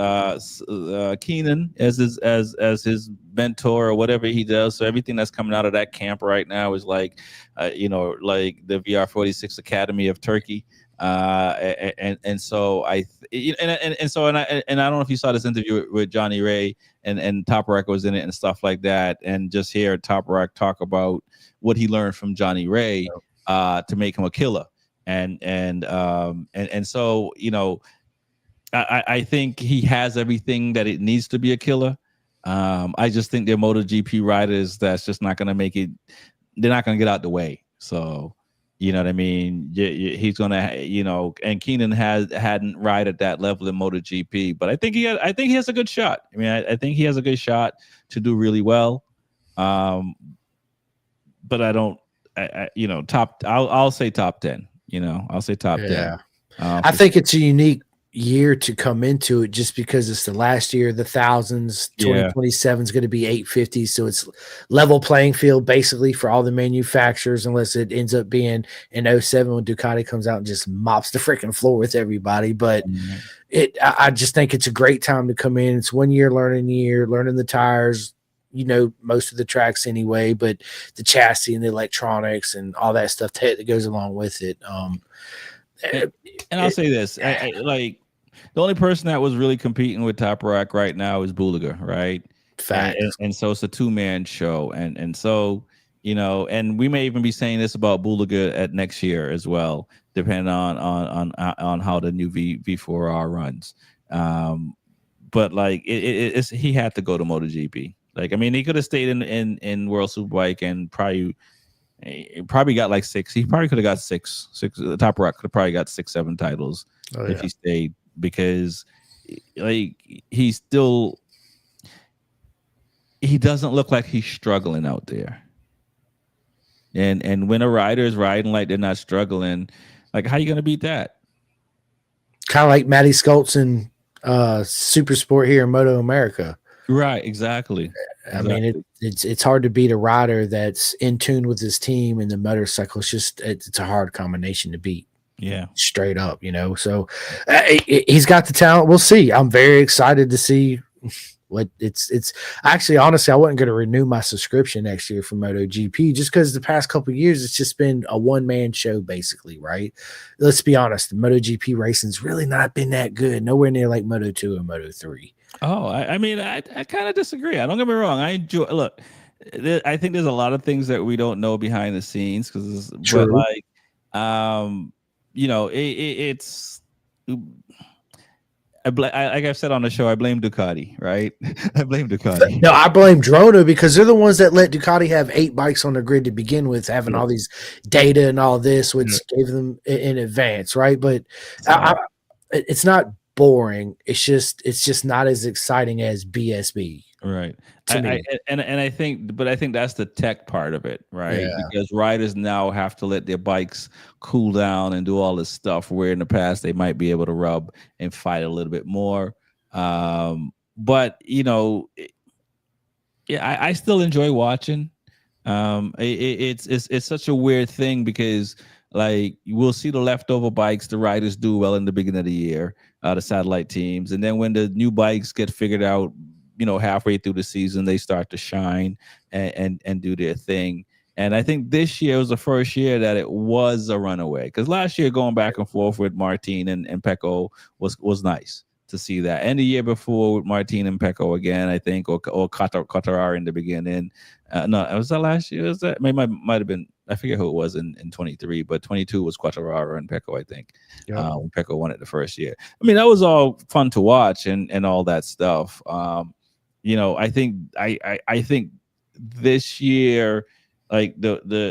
Keenan as his mentor or whatever he does. So everything that's coming out of that camp right now is like like the VR46 Academy of Turkey. And so I don't know if you saw this interview with Johnny Ray and Top Rack was in it and stuff like that, and just hear Top Rack talk about what he learned from Johnny Ray to make him a killer. And so I think he has everything that it needs to be a killer. I just think they're MotoGP riders that's just not going to make it. They're not going to get out the way. So you know what I mean. He's gonna, and Keenan hadn't ride at that level in MotoGP, but I think he has a good shot. I mean, I think he has a good shot to do really well. But I don't, top. I'll say top 10. I'll say top 10. Yeah. I think it's a unique year to come into it just because it's the last year of the thousands. 2027 is going to be 850, so it's level playing field basically for all the manufacturers, unless it ends up being in 07 when Ducati comes out and just mops the freaking floor with everybody. But I just think it's a great time to come in. It's 1 year, learning the tires, most of the tracks anyway, but the chassis and the electronics and all that stuff that goes along with it. And I'll say this, I like the only person that was really competing with Top Rock right now is Buliger, right? And so it's a two-man show, and so and we may even be saying this about Buliger at next year as well, depending on how the new V4R runs. But like it's he had to go to MotoGP. Like, I mean, he could have stayed in World Superbike and probably got like six. He probably could have got six. The Top Rock could have probably got 6-7 titles if he stayed, because like he doesn't look like he's struggling out there. And when a rider is riding like they're not struggling, like how you gonna beat that? Kind of like Matty Skoltz and Super Sport here in Moto America. Right. Exactly. I mean, Exactly. it's hard to beat a rider that's in tune with his team and the motorcycle. It's a hard combination to beat, Yeah. straight up. So he's got the talent. We'll see. I'm very excited to see what it's actually. Honestly, I wasn't going to renew my subscription next year for MotoGP just because the past couple of years it's just been a one man show basically, right? Let's be honest, the MotoGP racing's really not been that good. Nowhere near like Moto2 or Moto3. Oh, I mean, I kind of disagree. I don't get me wrong. I enjoy. Look, I think there's a lot of things that we don't know behind the scenes, but True. like, it's. Like I've said on the show, I blame Ducati, right? I blame Ducati. No, I blame Drona because they're the ones that let Ducati have 8 bikes on the grid to begin with, having Yeah. all these data and all this, Yeah. which gave them in advance, right? But So, it's not boring. It's just not as exciting as BSB right. to me. And I think, but I think that's the tech part of it, right? Yeah, Because riders now have to let their bikes cool down and do all this stuff where in the past they might be able to rub and fight a little bit more. But yeah, I still enjoy watching. It's such a weird thing because like we'll see the leftover bikes the riders do well in the beginning of the year, the satellite teams, and then when the new bikes get figured out, halfway through the season they start to shine and do their thing. And I think this year was the first year that it was a runaway because last year going back and forth with Martin and Pecco was nice to see that. And the year before with Martin and Pecco again, I think, or Qatar in the beginning. No, was that last year? Was that might have been? I forget who it was in 23, but 22 was Quattararo and Pecco, I think. yep. When Pecco won it the first year. I mean, that was all fun to watch and all that stuff. I think this year, like the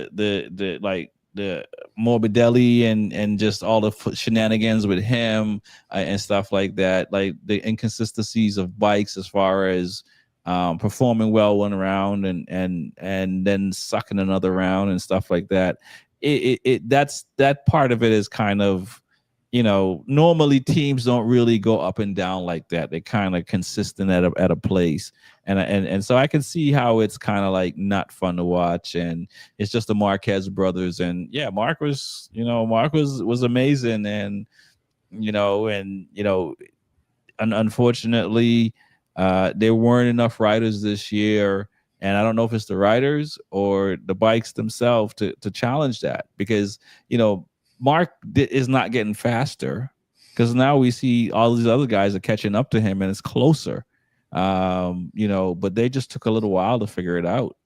Morbidelli and just all the shenanigans with him and stuff like that, like the inconsistencies of bikes as far as performing well one round and then sucking another round and stuff like that. That's that part of it is kind of normally teams don't really go up and down like that. They're kind of consistent at a place, and so I can see how it's kind of like not fun to watch. And it's just the Marquez brothers, and yeah, Mark was amazing, and unfortunately, there weren't enough riders this year. And I don't know if it's the riders or the bikes themselves to challenge that because, Mark is not getting faster because now we see all these other guys are catching up to him and it's closer. But they just took a little while to figure it out.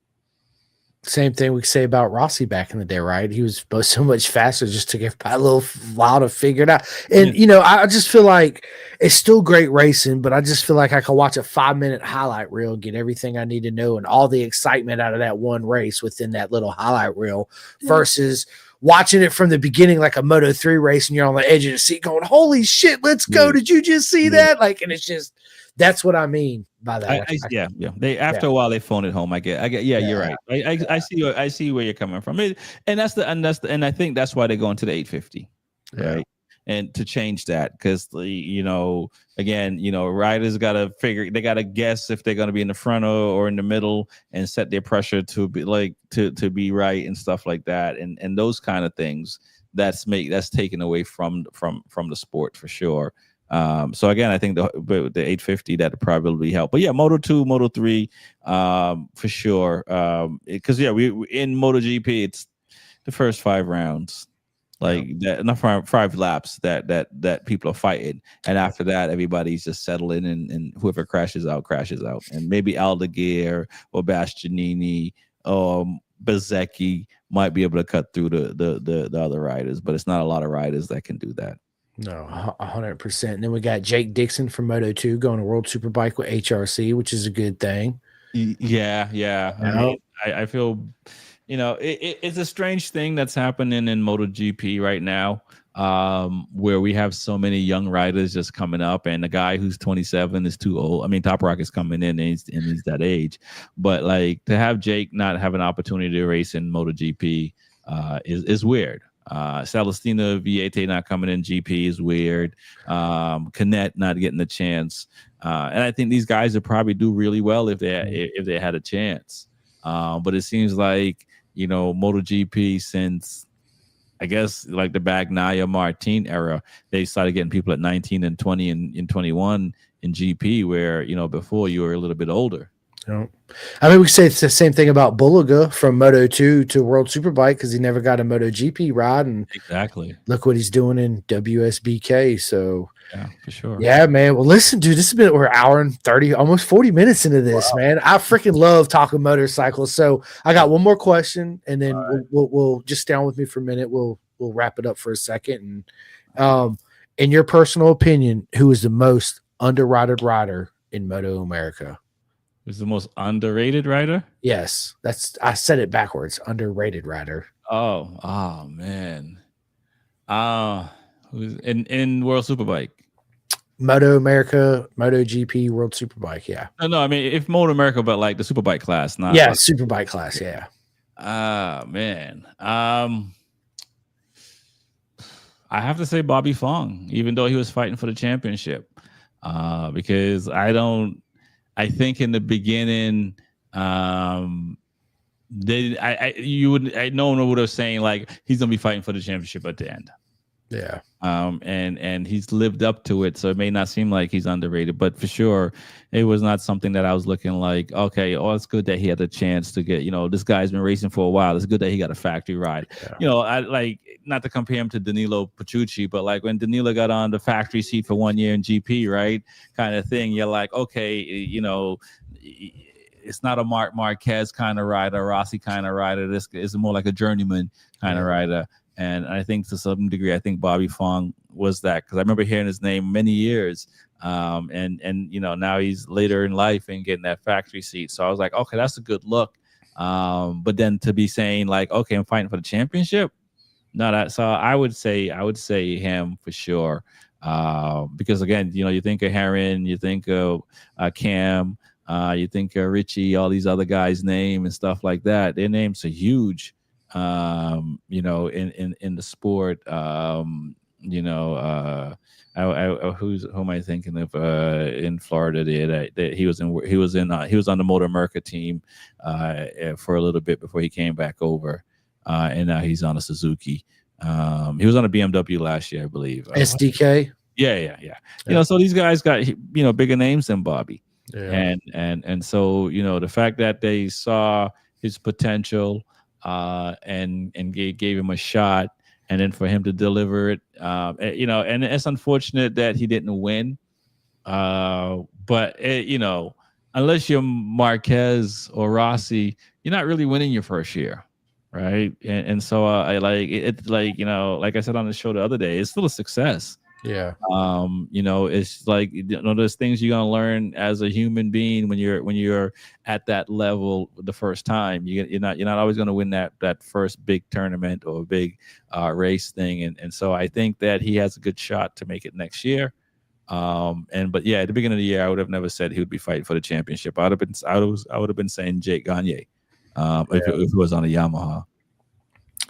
Same thing we could say about Rossi back in the day, right? He was both so much faster, just took a little while to figure it out. And I just feel like it's still great racing, but I just feel like I could watch a 5-minute highlight reel, get everything I need to know, and all the excitement out of that one race within that little highlight reel versus watching it from the beginning like a Moto3 race and you're on the edge of the seat going, holy shit, let's go. Did you just see that? Like, and it's just that's what I mean by that. Yeah. They after a while they phone it home. I get. Yeah, you're right. I see where you're coming from. And I think that's why they go into the 850, right? And to change that because again, riders gotta figure they gotta guess if they're gonna be in the front or in the middle and set their pressure to be like to be right and stuff like that and those kind of things that's taken away from the sport for sure. So again, I think the 850 that probably help. But yeah, Moto2, Moto3, for sure. Because we in MotoGP, it's the first 5 rounds, like that, not five laps that people are fighting, and after that, everybody's just settling, and whoever crashes out, and maybe Aldeguer or Bastianini, Bezzecchi might be able to cut through the other riders, but it's not a lot of riders that can do that. No, 100%. And then we got Jake Dixon from Moto2 going to World Superbike with HRC, which is a good thing. Yeah. I mean, I feel, it's a strange thing that's happening in MotoGP right now, where we have so many young riders just coming up, and the guy who's 27 is too old. I mean, Top Rock is coming in, and he's that age, but like to have Jake not have an opportunity to race in MotoGP is weird. Celestina Viete not coming in GP is weird. Canet not getting the chance. And I think these guys would probably do really well if they had a chance. But it seems like, MotoGP since I guess like the Bagnaia Martin era, they started getting people at 19 and 20 and 21 in GP, where before you were a little bit older. I mean, we could say it's the same thing about Bulliga from Moto 2 to World Superbike because he never got a MotoGP ride, and exactly look what he's doing in WSBK. So yeah, for sure. Yeah, man. Well, listen, dude, this has been we're an hour and 30, almost 40 minutes into this, man. I freaking love talking motorcycles. So I got one more question, and then we'll just stay on with me for a minute. We'll wrap it up for a second. And in your personal opinion, who is the most underrated rider in Moto America? Who's the most underrated rider? Yes, I said it backwards. Underrated rider. Oh man. Who's in World Superbike? Moto America, Moto GP, World Superbike. Yeah. No. I mean, if Moto America, but like the Superbike class, not like, Superbike class. Yeah. Man. I have to say Bobby Fong, even though he was fighting for the championship, because I think in the beginning, no one would have saying like he's gonna be fighting for the championship at the end. Yeah. And he's lived up to it, so it may not seem like he's underrated, but for sure, it was not something that I was looking like, okay, it's good that he had a chance to get, this guy's been racing for a while. It's good that he got a factory ride. Yeah. I like not to compare him to Danilo Petrucci, but like when Danilo got on the factory seat for 1 year in GP, right, kind of thing, you're like, okay, it's not a Marc Marquez kind of rider, Rossi kind of rider. This is more like a journeyman kind of rider. And I think to some degree, I think Bobby Fong was that, because I remember hearing his name many years. And now he's later in life and getting that factory seat. So I was like, okay, that's a good look. But then to be saying like, okay, I'm fighting for the championship. No, that. So I would say him for sure. Because again, you think of Heron, you think of Cam, you think of Richie, all these other guys' name and stuff like that. Their names are huge. In the sport, who am I thinking of in Florida there that he was on the Motor America team for a little bit before he came back over, and now he's on a Suzuki. He was on a BMW last year, I believe. SDK. Yeah. So these guys got bigger names than Bobby. Yeah. And so the fact that they saw his potential and gave him a shot, and then for him to deliver it, and it's unfortunate that he didn't win, but unless you're Marquez or Rossi, you're not really winning your first year, right? And so I like it, like like I said on the show the other day, it's still a success. Yeah. It's like there's things you're gonna learn as a human being when you're at that level the first time. You're not always gonna win that first big tournament or big race thing, and so I think that he has a good shot to make it next year. But at the beginning of the year, I would have never said he would be fighting for the championship. I would have been saying Jake Gagne, if it was on a Yamaha.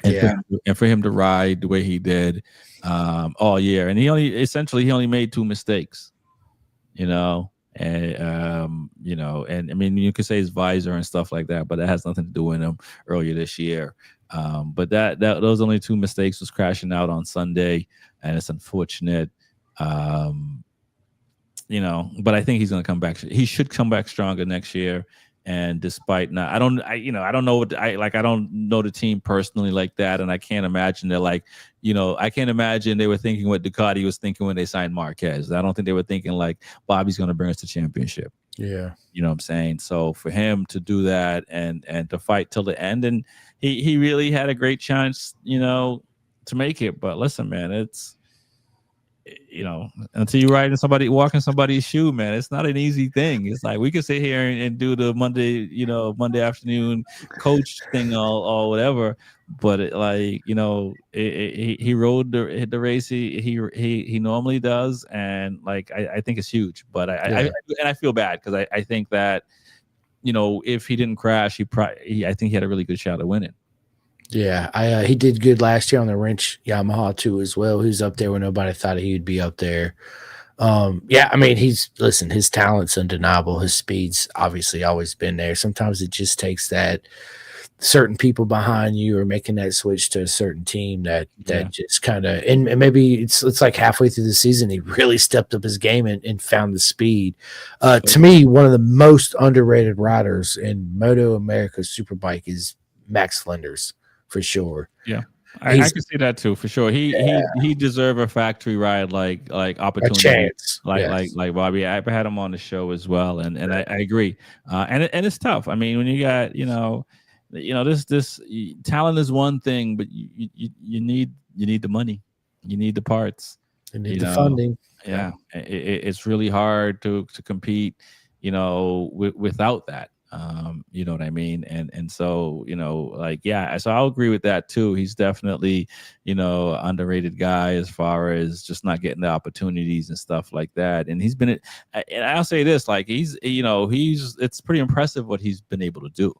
And for him to ride the way he did all year, and he only made 2 mistakes, and I mean, you could say his visor and stuff like that, but that has nothing to do with him earlier this year. But those only 2 mistakes was crashing out on Sunday, and it's unfortunate. But I think he's going to come back. He should come back stronger next year. And despite I don't know I don't know the team personally like that, and I can't imagine that I can't imagine they were thinking what Ducati was thinking when they signed Marquez. I don't think they were thinking like Bobby's going to bring us the championship. Yeah, you know what I'm saying. So for him to do that and to fight till the end, and he really had a great chance, to make it. But listen, man, it's until you walking somebody's shoe, man, it's not an easy thing. It's like we could sit here and do the Monday afternoon coach thing or whatever, but he rode the race he normally does, and I think it's huge. But I feel bad because I think that if he didn't crash, I think he had a really good shot at winning. Yeah, he did good last year on the wrench Yamaha too as well. He's up there when nobody thought he would be up there. Yeah, I mean, his talent's undeniable. His speed's obviously always been there. Sometimes it just takes that certain people behind you or making that switch to a certain team that Yeah. just kind of and maybe it's like halfway through the season he really stepped up his game and found the speed. To me, one of the most underrated riders in Moto America Superbike is Max Flinders for sure. Yeah. I He's can see that too for sure. He deserve a factory ride like a opportunity chance. Yes, like Bobby. I had him on the show as well, and I agree. And it's tough. I mean, when you got this talent is one thing, but you need the money, you need the parts. they need You the know, funding. Yeah, yeah, it's really hard to compete, without that. You know what I mean? And so, like, yeah, so I'll agree with that too. He's definitely, underrated guy as far as just not getting the opportunities and stuff like that. And and I'll say this, like it's pretty impressive what he's been able to do.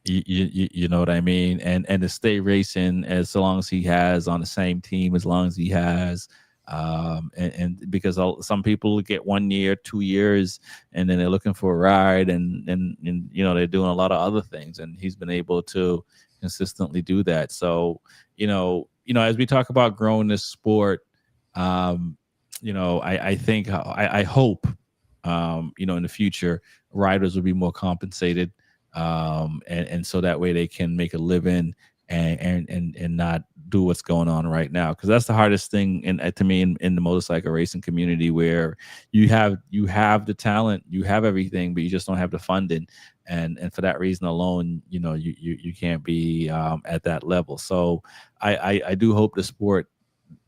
You know what I mean? And to stay racing as long as he has on the same team, as long as he has, and because some people get 1 year, 2 years, and then they're looking for a ride, and they're doing a lot of other things, and he's been able to consistently do that. So as we talk about growing this sport, I think I hope in the future riders will be more compensated, and so that way they can make a living and not do what's going on right now, because that's the hardest thing to me in the motorcycle racing community, where you have the talent, you have everything, but you just don't have the funding, and for that reason alone, you can't be at that level. So I do hope the sport,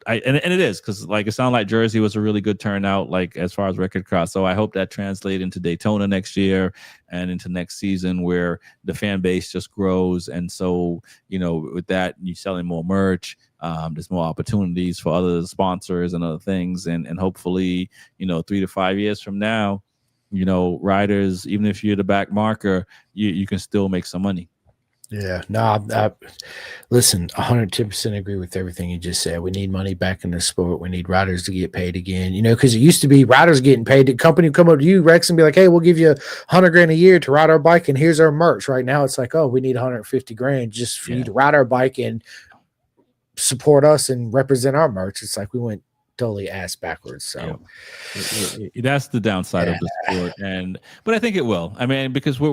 and it is, because like it sounded like Jersey was a really good turnout, like as far as record cross. So I hope that translates into Daytona next year and into next season, where the fan base just grows. And so with that, you selling more merch. There's more opportunities for other sponsors and other things, and hopefully 3 to 5 years from now, riders, even if you're the back marker, you can still make some money. yeah. No, listen, 110% agree with everything you just said. We need money back in the sport. We need riders to get paid again. Because it used to be riders getting paid. The company would come up to you, Rex, and be like, "Hey, we'll give you 100 grand a year to ride our bike, and here's our merch." Right now, it's like, "Oh, we need 150 grand just for you Yeah. to ride our bike and support us and represent our merch." It's like we went totally ass backwards. Yeah. So That's the downside yeah, of the sport, but I think it will. I mean, because what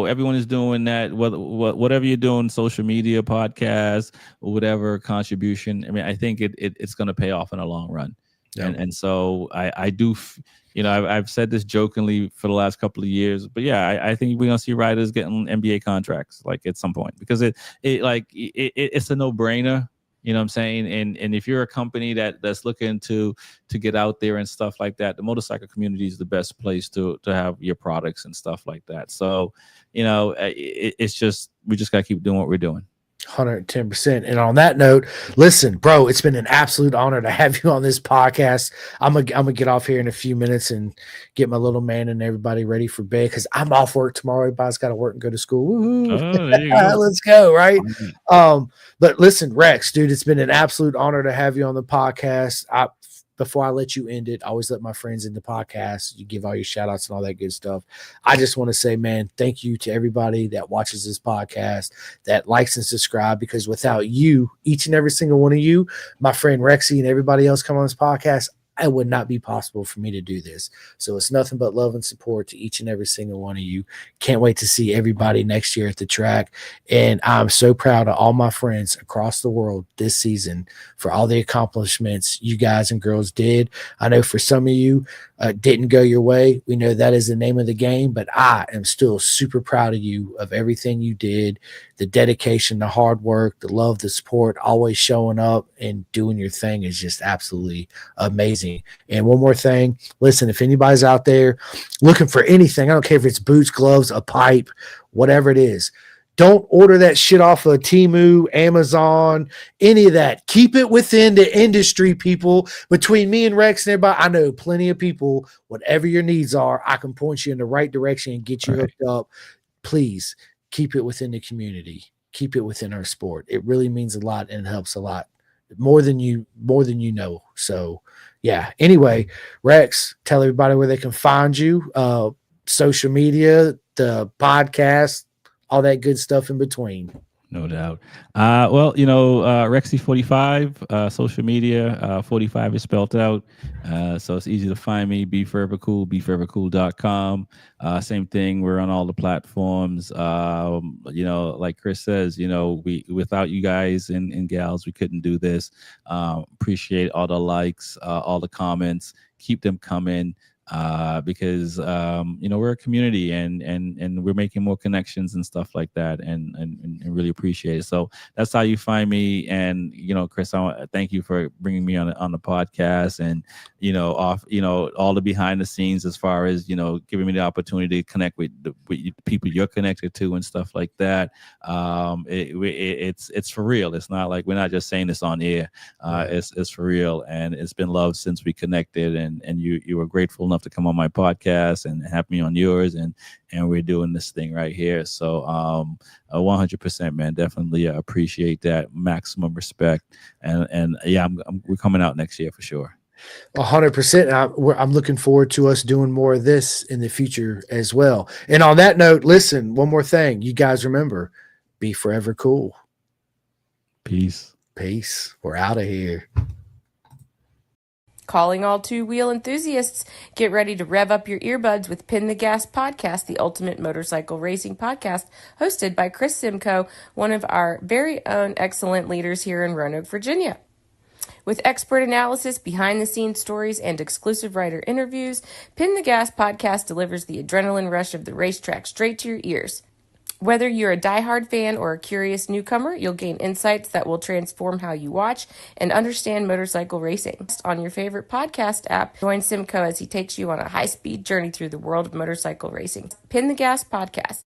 everyone is doing, that whatever you're doing, social media, podcast, or whatever contribution. I mean, I think it's going to pay off in the long run, yeah. and so I do. I've said this jokingly for the last couple of years, but yeah, I think we're gonna see riders getting NBA contracts like at some point, because it's a no brainer. You know what I'm saying? And if you're a company that's looking to get out there and stuff like that, the motorcycle community is the best place to have your products and stuff like that. So, it's just, we just got to keep doing what we're doing. 110%. And on that note, listen, bro, it's been an absolute honor to have you on this podcast. I'm gonna get off here in a few minutes and get my little man and everybody ready for bed, because I'm off work tomorrow. Everybody's got to work and go to school. Woohoo. Oh, there you go. Let's go, right? But listen, Rex, dude, it's been an absolute honor to have you on the podcast. Before I let you end it, I always let my friends in the podcast. You give all your shout outs and all that good stuff. I just want to say, man, thank you to everybody that watches this podcast, that likes and subscribe, because without you, each and every single one of you, my friend Rexy and everybody else come on this podcast, it would not be possible for me to do this. So it's nothing but love and support to each and every single one of you. Can't wait to see everybody next year at the track. And I'm so proud of all my friends across the world this season for all the accomplishments you guys and girls did. I know for some of you, didn't go your way. We know that is the name of the game, but I am still super proud of you, of everything you did, the dedication, the hard work, the love, the support, always showing up and doing your thing is just absolutely amazing. And one more thing, listen, if anybody's out there looking for anything, I don't care if it's boots, gloves, a pipe, whatever it is, don't order that shit off of Temu, Amazon, any of that. Keep it within the industry, people. Between me and Rex and everybody, I know plenty of people. Whatever your needs are, I can point you in the right direction and get you Right. hooked up. Please keep it within the community. keep it within our sport. It really means a lot and it helps a lot more than you know. So yeah. Anyway, Rex, tell everybody where they can find you, social media, the podcast, all that good stuff in between. No doubt. Well, Rexy 45, social media, 45 is spelled out. So it's easy to find me. Be Forever Cool, beforevercool.com. Same thing. We're on all the platforms. Like Chris says, we without you guys and gals, we couldn't do this. Appreciate all the likes, all the comments. Keep them coming. Because we're a community and we're making more connections and stuff like that, and really appreciate it. So that's how you find me. And Chris, I thank you for bringing me on the podcast, and all the behind the scenes as far as giving me the opportunity to connect with the people you're connected to and stuff like that. It's for real. It's not like we're not just saying this on air. It's for real, and it's been love since we connected, and you were grateful enough to come on my podcast and have me on yours, and we're doing this thing right here. So 100%, man, definitely appreciate that. Maximum respect, and yeah, we're coming out next year for sure. 100%. I'm looking forward to us doing more of this in the future as well. And on that note, listen, one more thing. You guys remember, be forever cool. Peace. We're out of here. Calling all two-wheel enthusiasts, get ready to rev up your earbuds with Pin the Gas Podcast, the ultimate motorcycle racing podcast, hosted by Chris Simcoe, one of our very own excellent leaders here in Roanoke, Virginia. With expert analysis, behind-the-scenes stories, and exclusive writer interviews, Pin the Gas Podcast delivers the adrenaline rush of the racetrack straight to your ears. Whether you're a diehard fan or a curious newcomer, you'll gain insights that will transform how you watch and understand motorcycle racing. On your favorite podcast app, join Simcoe as he takes you on a high-speed journey through the world of motorcycle racing. Pin the Gas Podcast.